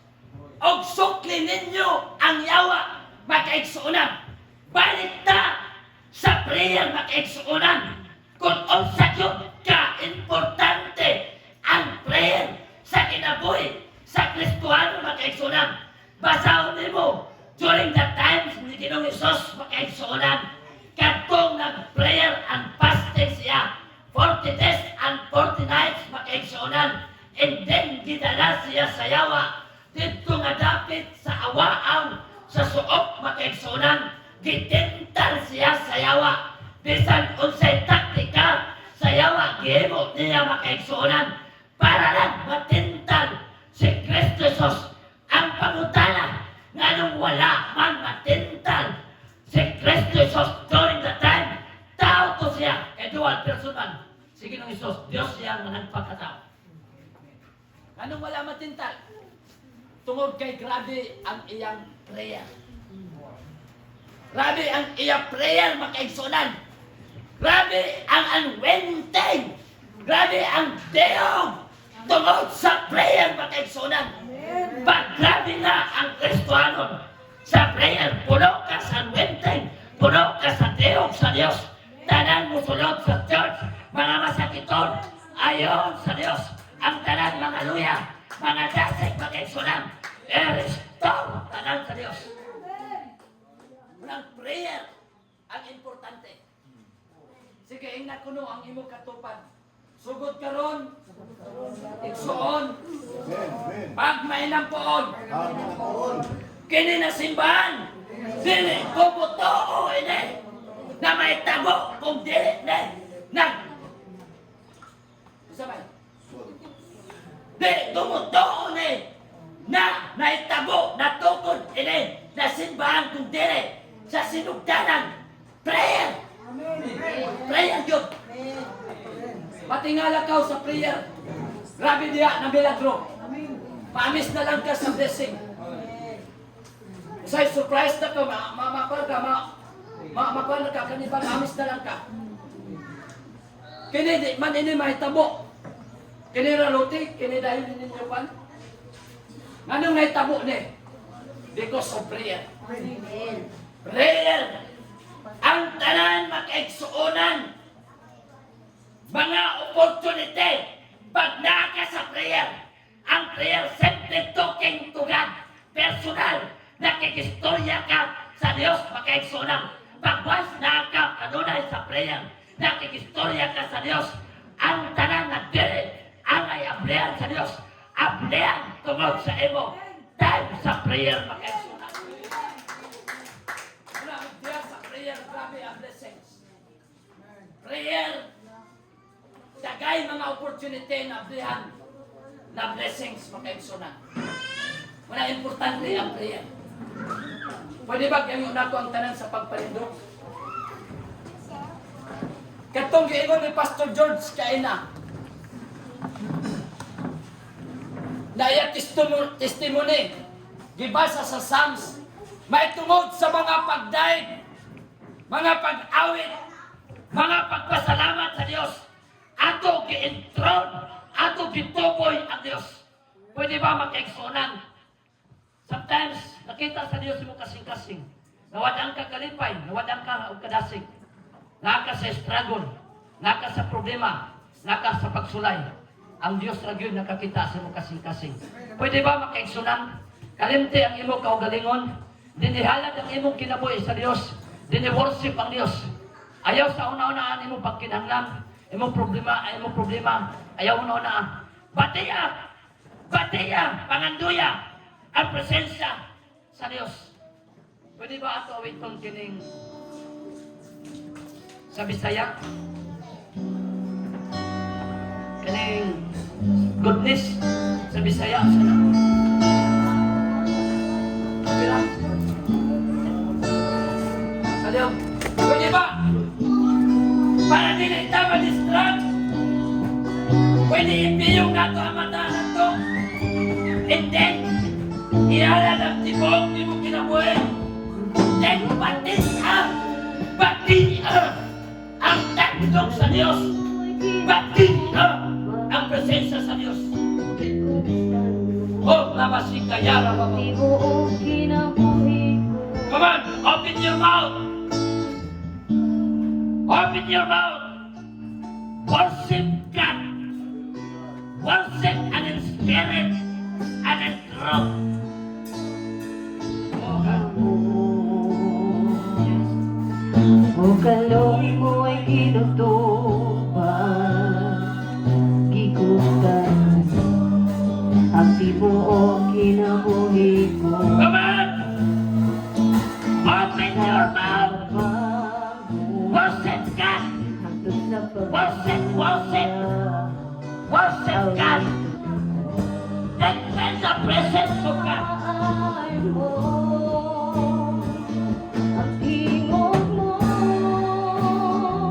og sukli ninyo ang yawa makaigsunan. Balik ta sa prayer makaigsunan. Kung unsa gyud ka importante ang prayer sa kinabuhi sa Kristohano makaigsunan. Basahon nimo during the times ni Ginoong Hesus makaigsunan. Kadtong nag-prayer and fasting siya 40 days and 40 nights makaigsunan. And then gidala siya sa yawa dito nga dapit sa awaaw sa suok makaigsunan. Gitintal siya sa yawa bisan unsay taktika sa yawa gihimo niya makaigsunan para lang matintal si Kristo Jesus. Ang pangutana nganong wala man matintal si Kristo Jesus during the time tao to siya kay dual person man. Sige nung Isus, Diyos siya ang nagpagkatao. Anong wala matintal? tungod kay grabe ang iyang prayer. Grabe ang iyang prayer, makaigsunan. Grabe ang anointing. Grabe ang deog tungod sa prayer, makaigsunan. Pag grabe na ang Kristohanon sa prayer, puno ka sa anointing, puno ka sa deog sa Diyos. Tanan mo sulod sa church, mga masakiton, ayon sa Diyos. Ang tanan mga luya, mga dasig, makaigsunan. I-restore tanan sa Diyos. Unang prayer ang importante. Sige, ingna kuno ang imo katupad. Sugod karon, igsuon, pag mainang poon, kini na simbahan, dili ko buto ini, na may tabo kung dili na, sabay, di tumuto ni, na may tabo, na tukod ini, na simbahan kung dili, sa sinugdanan, prayer, prayer yun. Matingala ka sa prayer. Grabe diya na milagro. Paamis na lang ka sa blessing. Say surprise na ka, makuha ka, kanibang amis na lang ka. Kini di man ini mahitabo. Kini raluti, kini dahil ninyo pan. Anong mahitabo ni? Because of prayer. Prayer. Ang tanan makaigsuonan. Mga opportunity, pag naka sa prayer, ang prayer sempre talking to God, personal, nakikistorya ka sa Diyos, makaigsunan. Pag once naka kanunay sa prayer, nakikistorya ka sa Diyos, ang tanan na diri, ang ay ablehan sa Diyos, ablehan tungod sa imo, time sa prayer, makaigsunan. Wala, diya sa prayer, grabe ang blessings. Prayer, dagay mga opportunity na ablihan na blessings makaigsunan. Wala importante ang prayer. Pwede ba kayo nako ang tanan sa pagpalindog? Katong giingon ni Pastor George kaina. Na iya testimony gibasa sa Psalms, may tungod sa mga pagdaig, mga pag-awit, mga pagpasalamat sa Diyos. Ato gi-entron, ato gituboy ang Diyos. Pwede ba makaigsunan? Sometimes, nakita sa Diyos mo kasing-kasing. Nawadang ka kalipay, nawadang ka o kadasing. Naka sa struggle, naka sa problema, naka sa pagsulay. Ang Diyos ragyon nakakita sa mo kasing-kasing. Pwede ba makaigsunan? Kalimti ang imo kaugalingon, dinihalad ang imong kinabuhi sa Diyos, dini-worship ang Diyos. Ayaw sa una-unaan imo pagkinahanglan, imong problema, ayaw una-una. Batiya, panganduya, ang presensya sa Diyos. Pwede ba ato awiton kining sa Bisaya? Kining goodness sa Bisaya sana. Pila? Aliyo, pwede ba? Para dili ta ma-distract. Pwede ipiyong nato ang mata nato. And then, iala ng tibok, di mo kinabuhi. Then, batia ang tagdog sa Diyos. Batia ang presensya sa Diyos. Oh, nabasikayara ba mo? Come on, open your mouth. Open your mouth. Worship God. Worship and in spirit and in truth. Oh God. Yes. O kalooy mo ay kinutupan, gigutan, ang tibuok kinabuhi ko. Come on. Open your mouth. Worship God. Worship God. That means the presence of God.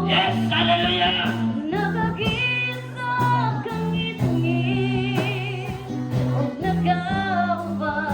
Yes, hallelujah. Nakakita kang ngit-ngit, o nagkauban.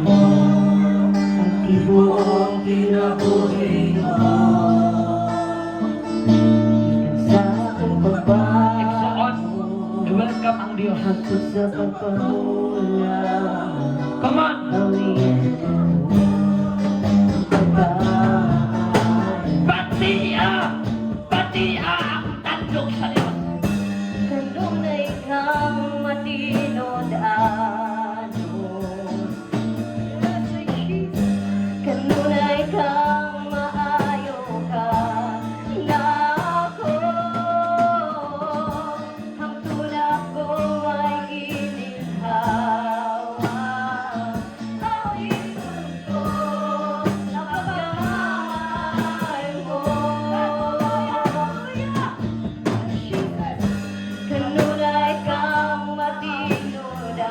mo ang tibuong kinabuhi mo. Sa aking Exoon. I-welcome ang Diyos. hangtod sa pagpamula. Come on. Batia ang tandog sa Diyos. Kanunay kang matinod anon. Kanunay kang maayo ka na ako. Ang tulak ko ay ginhawa. Ang ibig ko na pagmamahal mo. Kanunay kang matinodan.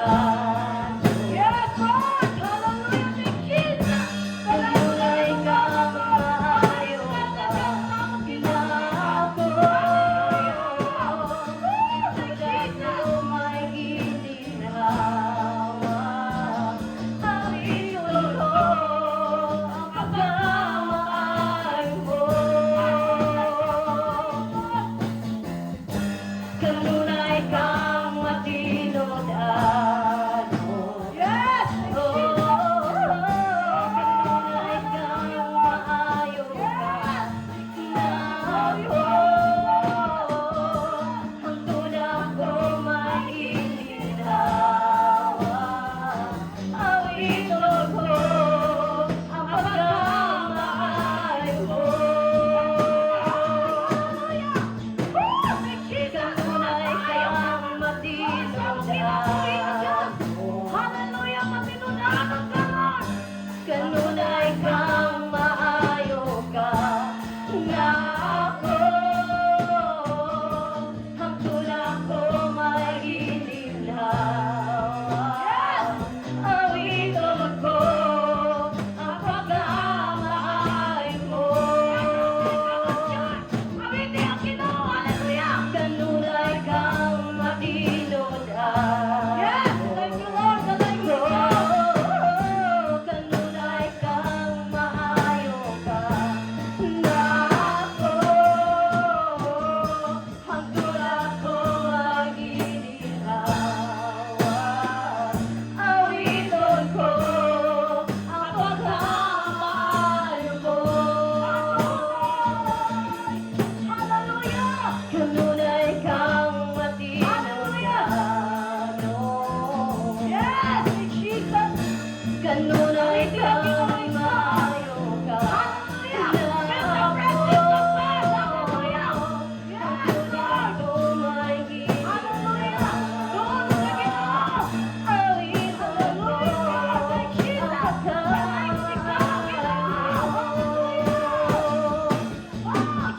Yes, Lord! Hallelujah, thank Jesus! Kanunay kang maayo ka na ako. Tulad ko may ginhawa. Ang iyong ko, ang pagmamahal mo. Kanunay kang matinod ano. Yes! Kanunay kang maayo ka na ako. Ang tulak ko may ininhawa. Ang ilog ko, ang pagmamahal mo. Kanunay kang matinodan. Hallelujah, matinodan ka, Lord. Kanunay kang maayo ka na ako. Ang tulak ko may ininhawa. Ang ilog ko, ang pagmamahal mo. Kanunay kang matinodan. Yes, thank you, Lord. Thank you, kanunay kang maayo ka na ako. Ang tulak ko ay ginhawa. Ang ilog ko, ang pagmamahal mo. Hallelujah! Kanunay kang matinodan. Yes, Jesus! Kanunay kang maayo ka na ako. Ang tulak ko may ginhawa. Ang ilog ko, ang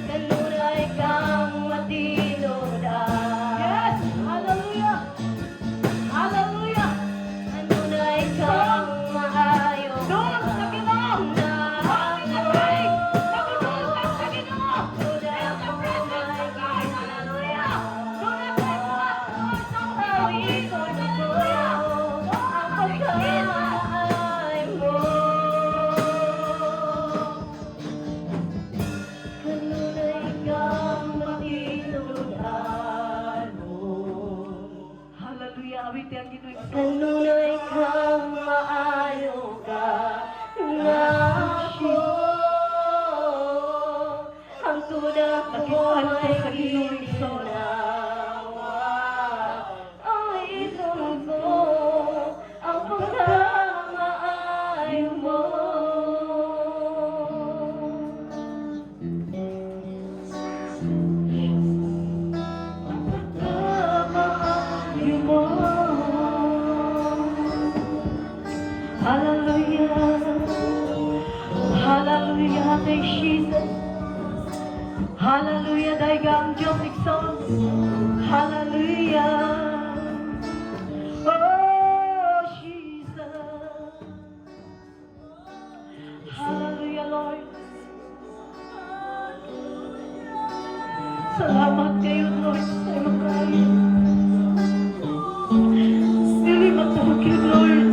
kanunay kang matinodan. Yes! Hallelujah! Hallelujah! Kanunay kang maayo ka na ako. Tulad ko may ginhawa. Ang ilog ko, ang pagmamahal mo. Kanunay kang matinodan. Hallelujah, awitin ang Ginoo. Kanunay kang maayo ka na ako. Ang tulak ko ay ginhawa. Ang ilog ko, ang pagmamahal mo. Hallelujah. Hallelujah, thank Jesus. Hallelujah, daigang Diyos ikson. Hallelujah. Oh, Jesus. Hallelujah, Lord. Salamat kayo, Lord, sa iyong kain. Sili matawag kayo, Lord.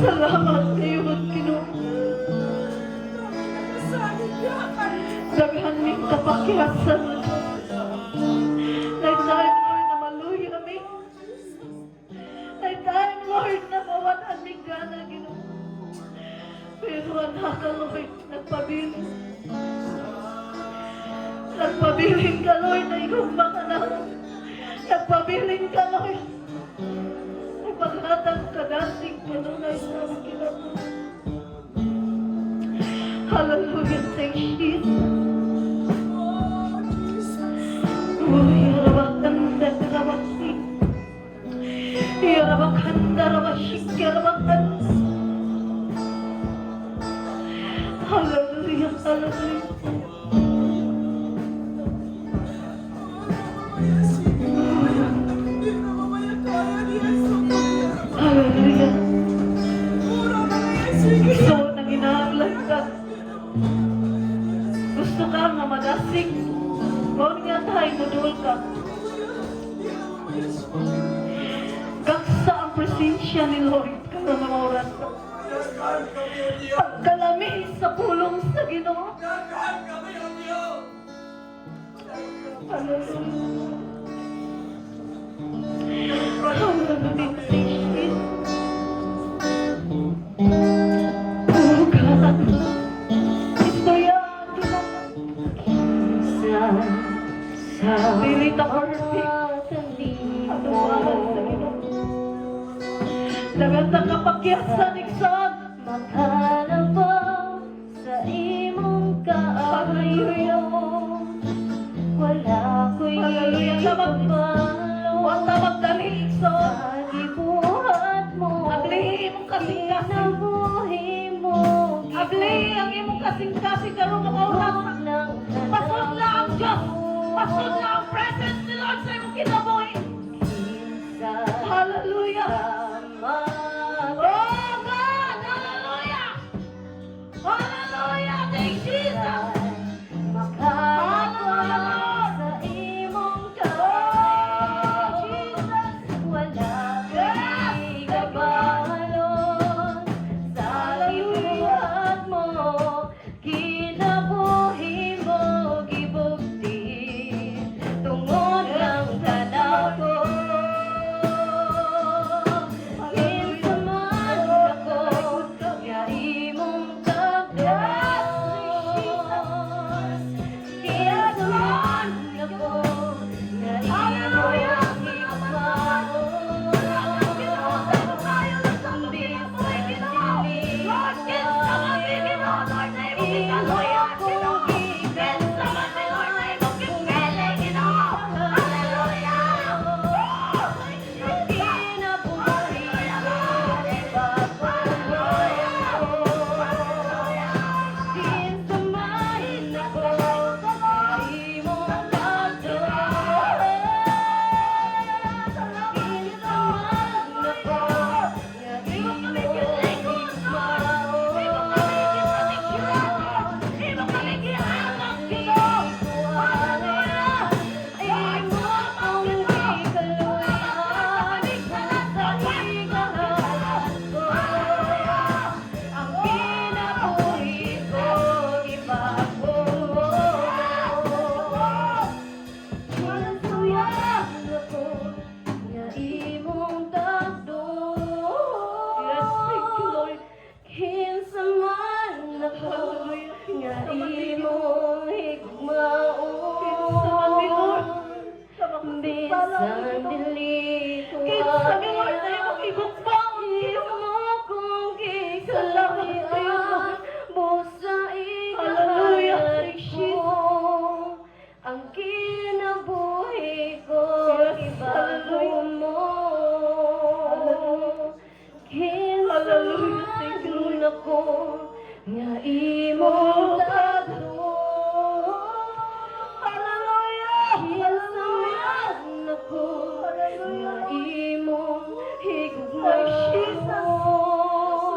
Salamat kayo at Ginoo. Daghan ming kapakyasan. Like time, Lord, na maluhi kami. Like time, Lord, na mawalan ming gana, Ginoo. Pero anak ka, Lord, nagpabilin. Nagpabilin ka, Lord, na ikaw makanak. Nagpabilin ka, Lord. Paghatag ka dating panunay sa Ginoo. Hallelujah, thank you, Jesus. Oh, yarabakanda rabasi. Yarabakanda rabasi, yarabakanda. Hallelujah, hallelujah. Hallelujah. Gusto ko nang inahanglan ka. Gusto ka nga madasig. Huwag niya tayo mudul ka. Gaksa ang presensya ni Lord ka na mga oras ka. Pagkalami sa pulong sa Ginoo. Hallelujah. Pilita perfect. Ano ba sa Ginoo? Dagan na kapakyasan iksan. Maghanap sa imong kaayo. Wala ko'y Huwag na magdali iksan. sa gibuhat mo. Ablihi imong kasing-kasing. Kinabuhi mo. Ablihi ang imong kasing-kasing karon mga oras. Pasod na ang Diyos. Pasod na ang presence ni Lord sa imong kinabuhi. Hallelujah. Oh God, hallelujah. Hallelujah, thank Jesus. Maghanap sa imong kaayo. Wala ko'y kabalon sa gibuhat mo. Kinabuhi mo gibugti tungod lang kanako. Kinsaman ako nga imong tagdaon. Kinsaman ako nga imong Bisan dili ko Kinsa mi Lord na imong igukbang. imo kong Salamat kayo, kikalayan. Busa Hallelujah, ikalat thank ko. Ang kinabuhi ko ibago mo. Hallelujah, thank you, Kinsaman ako nga imong tagdo. Hallelujah. Kinsaman ako nga imong higugma.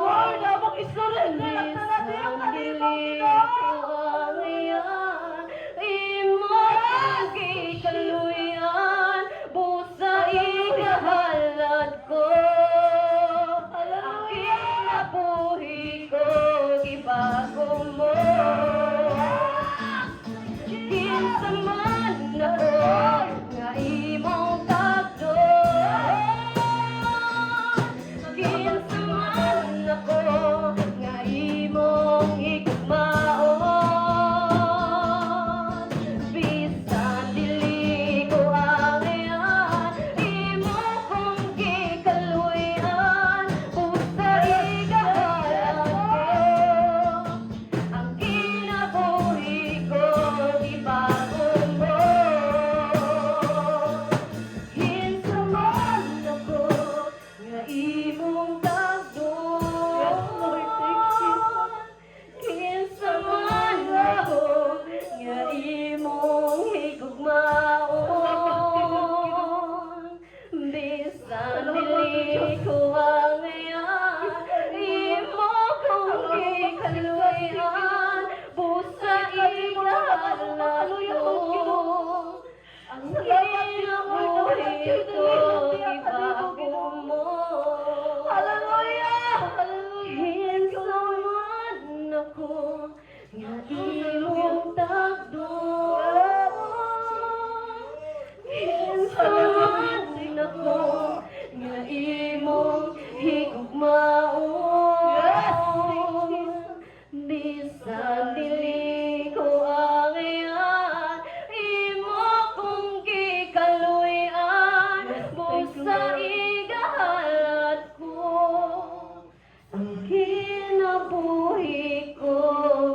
Lord, among isurrender at talaga ang kanimong Imo kikaluyan, Kinsaman ako nga imong tagdon. Kinsaman ako nga imong higugmaon. Bisan dili ko angayan, imo kong gikaluyan. Busa igahalan ko ang kinabuhi ko, ibago mo. Kinsaman ako nga imong tagdon. Kinsaman ako nga imong higugmaon. Bisan dili ko angayan, imo kong gikaluyan. Busa igahalan ko ang kinabuhi ko, ibago mo. Kinsaman ako nga imong tagdon. Kinsaman ako nga imong higugmaon. Bisan dili ko angayan, imo kong gikaluyan. Busa igahalat ko ang kinabuhi ko,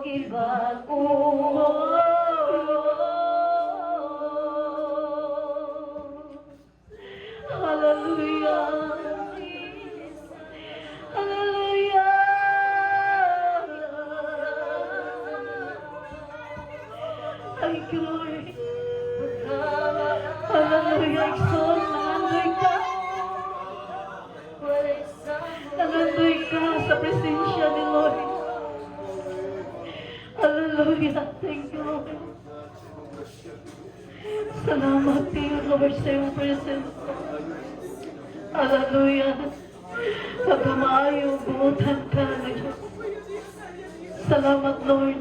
gibago mo. Hallelujah. Hallelujah. Thank you, Lord. Hallelujah. Exalt, nangandoy ka. Nangandoy ka sa presensya ni Lord. Hallelujah. Thank you, Lord. Salamat kayo, Lord, sa iyong presence. Hallelujah. Pagkamaayo, buutan ka na Diyos. Salamat, Lord,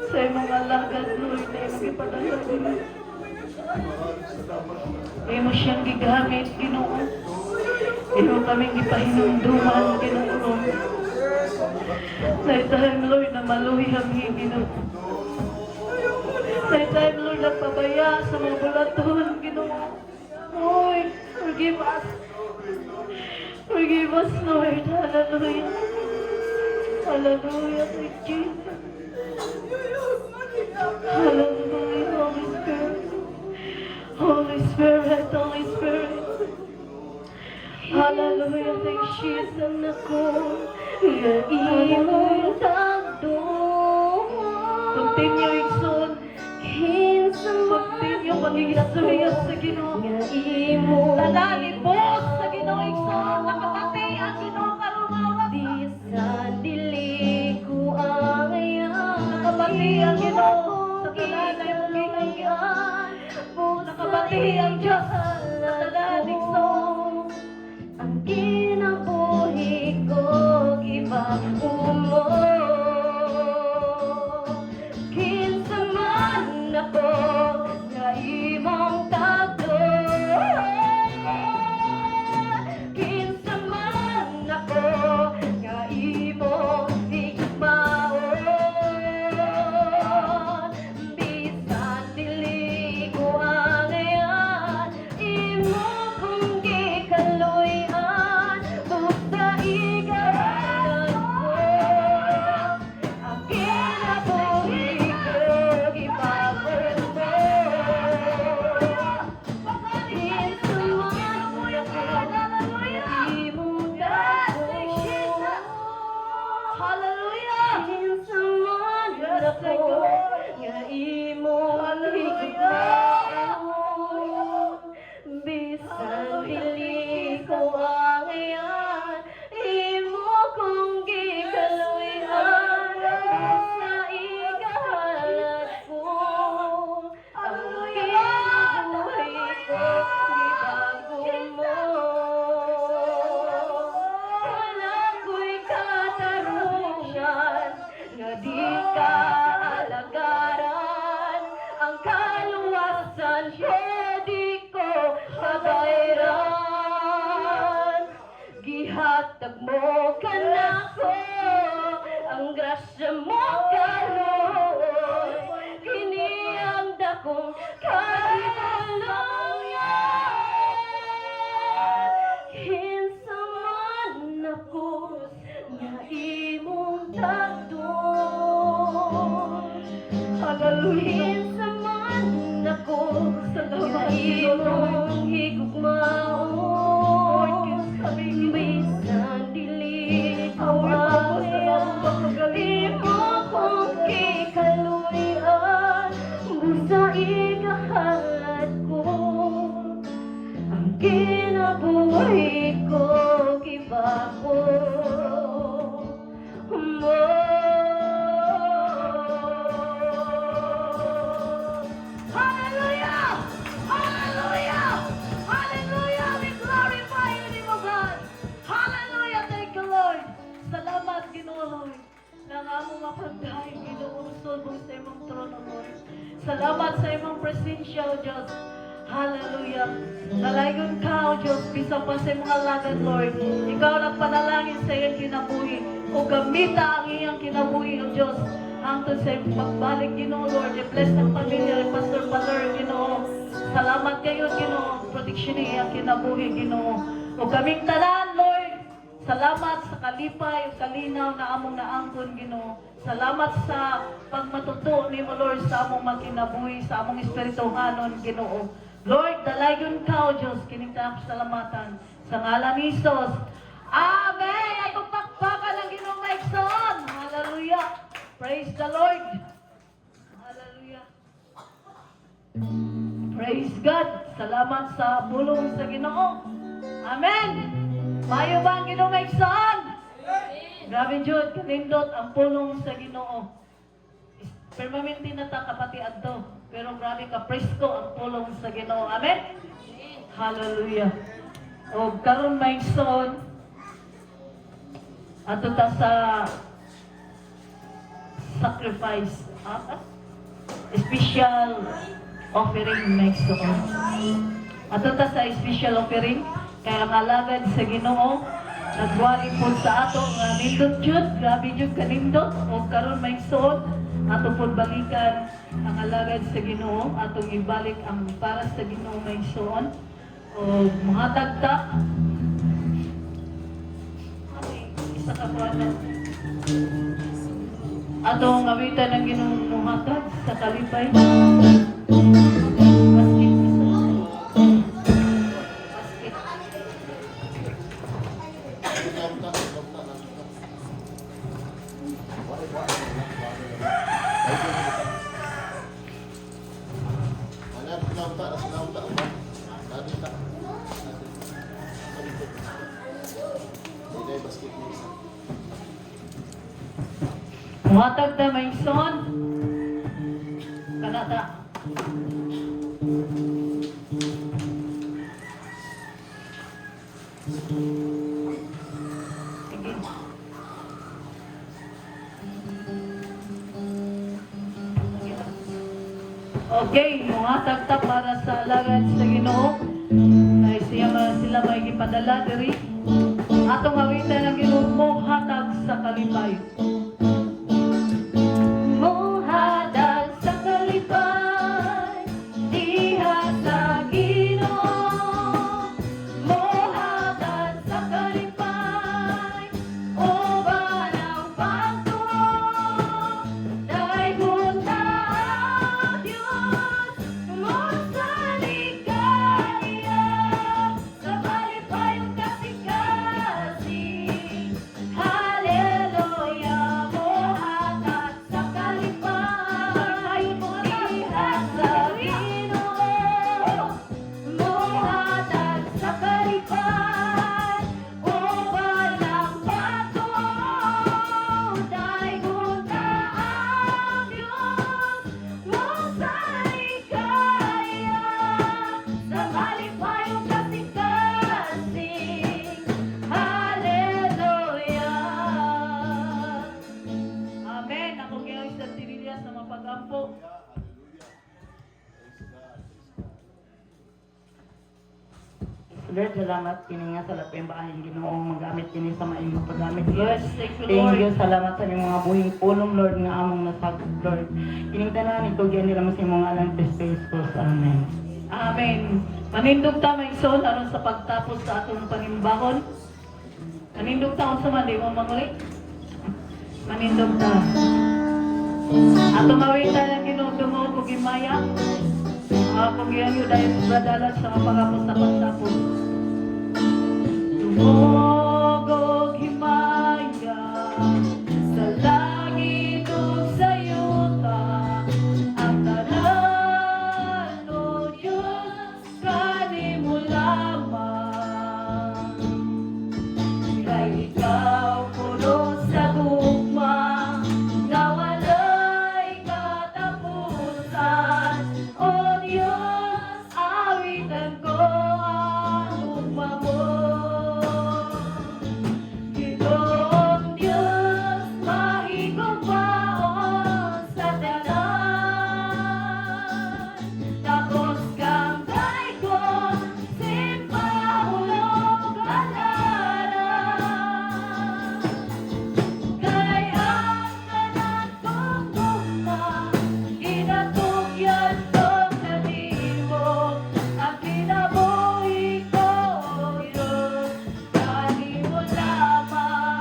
sa iyong mga alagad, Lord, na iyong ipadala, Lord. Imo siyang gigamit, Ginoo. Imo kaming ipahinumduman, Ginoo. Sa time, Lord, na maluhi kami, Ginoo. Sa time, Lord, nagpabaya sa mga bulaton, Ginoo. Lord, forgive us. Forgive us, Lord. Hallelujah. Hallelujah. Thank you, Jesus. Hallelujah. Holy Spirit. Holy Spirit. Holy Spirit. Hallelujah. Thank you, Jesus. Ako, nga imong tagdon. Continue, Ikson. Continue, magiging sa Ginoo. Nga imong tananin mo sa Ginoo, Ikson. Nakapati ang Ginoo karumawa. Bisan dili ko angayan. Nakapati ang Ginoo sa tananin mo ginagayan. Nakapati ang Diyos sa tananin, Ikson. Ang kinabuhi ko, ibago mo. Kinsaman ako nga imong tagdon. Kinsaman ako nga imong higugmaon. Bisan dili ko angayan, akong kahibaluyan. Kinsa man ako nga imong tagdon. Kinsa man ako nga imong higugmaon. Bisan dili ko di mo kong kikaluyan. Busa igahalad ko ang kinabuhi ko kibako mo. Hallelujah! Hallelujah! Hallelujah! We glorify your name, O God. Hallelujah! Thank you, Lord. Salamat, Ginoo, Lord. Nang among mapagdahay, Ginoo, sulbong sa imong trono, Lord. Salamat sa imong presensya, O Diyos. Hallelujah. Nalayon ka, O Diyos, bisan pa sa mga lagad, Lord. Ikaw nagpanalangin sa iyong kinabuhi. O gamita ang iyong kinabuhi, O Diyos. Hangtod sa iyong pagbalik, Ginoo, Lord. I-bless ng pamilya ni Pastor Baler, Ginoo. Salamat kayo, Ginoo. Protection ng iyong kinabuhi, Ginoo. O kaming tanan, Lord. Salamat sa kalipay, o kalinaw na among naangkon, Ginoo. Salamat sa pagmatuto ni mo, Lord, sa among magkinabuhi, sa among espirituhanon, Ginoo. Lord, dalayon ka, O Diyos, kinitang salamatan. Sa ngalan ni Jesus. Amen! At pagpakpakan ng Ginoong Maigsoon. Hallelujah! Praise the Lord! Hallelujah! Praise God! Salamat sa bulong sa Ginoo. Amen! Mayo ba ang Ginoong Maigsoon? Grabe Jud, kanindot ang pulong sa Ginoo. Permanente na ta kapati adto, pero grabe ka presko ang pulong sa Ginoo. Amen. Hallelujah. O karon Maigsoon, ato ta sa sacrifice, special offering Maigsoon. Ato ta sa special offering kaya ang alagad sa Ginoo nagwali po sa ato nga nindot jud, grabe jud kanindot. O karon Maigsoon, ato po balikan ang alagad sa Ginoo, atong ibalik ang para sa Ginoo Maigsoon. O mahatag ta isa ka po atong awitan ng Ginoong muhatag sa kalipay. Muhatag ta Maigsoon. Kanata. Sige. Okay, muhatag ta para sa alagad sa Ginoo. Ay sila may gipadala diri. Atong awitan ang Ginoo muhatag sa kalipay. Muhatag sa kalipay, diha sa Ginoo. Muhatag sa kalipay, uban ang pagtuo. Dayon ta ang Diyos, sa ligaya, sa kalipay ang kasikasi. Hallelujah. Lord, salamat kini nga sa lapeng bahay Ginoong magamit kini sa maayong paggamit. Yes, thank you, Thank Lord. you, salamat sa inyong mga buhing pulong, Lord, nga among nasagod, Lord. Kining tanan ito gyan nila mo sa imong ngalan, Kristo Jesus. Amen. Amen. Manindog ta may son aron sa pagtapos sa atong pangimbahon. Manindog ta unsa man di mo manguli. Manindog ta. Ato mawita lang ginudungo kung gimaya. Kung giyan yun dahil badalan sa pagkapos sa pagtapos. Tumogog himaya sa langit ug sa yuta ang tanan o Diyos kanimo lamang. Kay ikaw puno sa gugma nga walay katapusan. O Diyos, awitan ko ang gugma mo. Ginoong Diyos, mahigugmaon sa tanan. Tapos kang ko, simpahulog alaran. Kay ang tanan kong gugma, ginatugyan kong kanimo. Ang kinabuhi ko, O Diyos, kanimo lamang.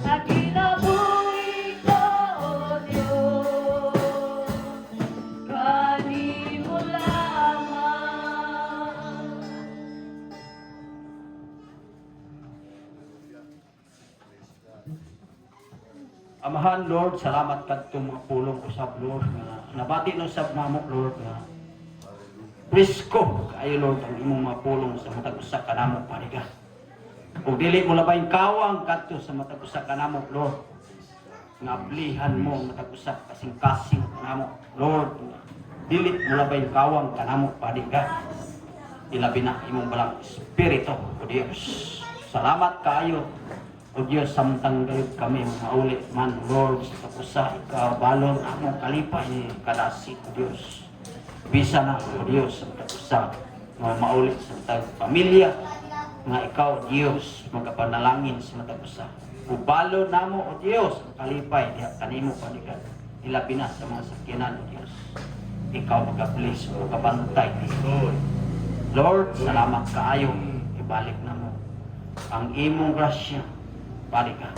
Ang kinabuhi ko, O Diyos, kanimo lamang. Amahan, Lord, salamat kadtong mga pulong usab, Lord, nga nabati ng usab namo, Lord, nga presko kaayo, Lord, ang imong mga pulong sa matag usa ka namo paniga. Ug dili mo labay kawang kadto sa matag usa ka namo, Lord, nga ablihan mo ang matag usa kasing-kasing namo, Lord, nga dili mo labay kawang kanamo paniga. Ilabi na imong balang espiritu, O Dios. Salamat kaayo, O Diyos, samtang gayud kami mauli man, Lord, sa kapusa, ikaw, balon, among kalipay, kadasi, O Diyos. Bisa na, O Diyos, sa kapusa, nga mauli sa matag pamilya, nga ikaw, Diyos, magapanalangin sa matag usa. Ubalo namo, O Diyos, ang kalipay, diha kanimo panigan. Ilabi na sa mga sakyanan, O Diyos. Ikaw mag-bless, magabantay, Lord, salamat kaayo, ibalik na mo ang imong grasya. Balik ka.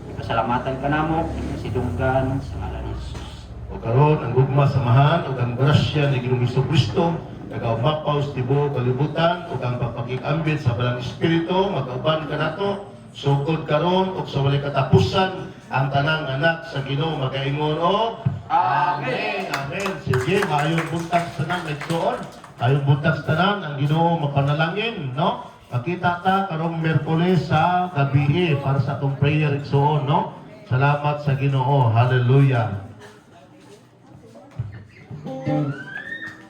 Ipasalamatan ka namo, ipasidunggan sa ngalan ni Jesus. O karon ang gugma samahan ug ang grasya ni Ginoong Jesucristo nagaumapaw sa tibuok kalibutan ug ang pagpakig-ambit sa balang espiritu magauban ka nato sugod karon ug sa walay katapusan ang tanang anak sa Ginoo magaingon og Amen. Amen. Sige, maayong buntag sa tanan nagtuon. Ayong buntag sa tanan ang Ginoo mapanalangin, no? Makita ta karong Miyerkules sa gabi para sa atong prayer igsoon, no? Salamat sa Ginoo. Hallelujah.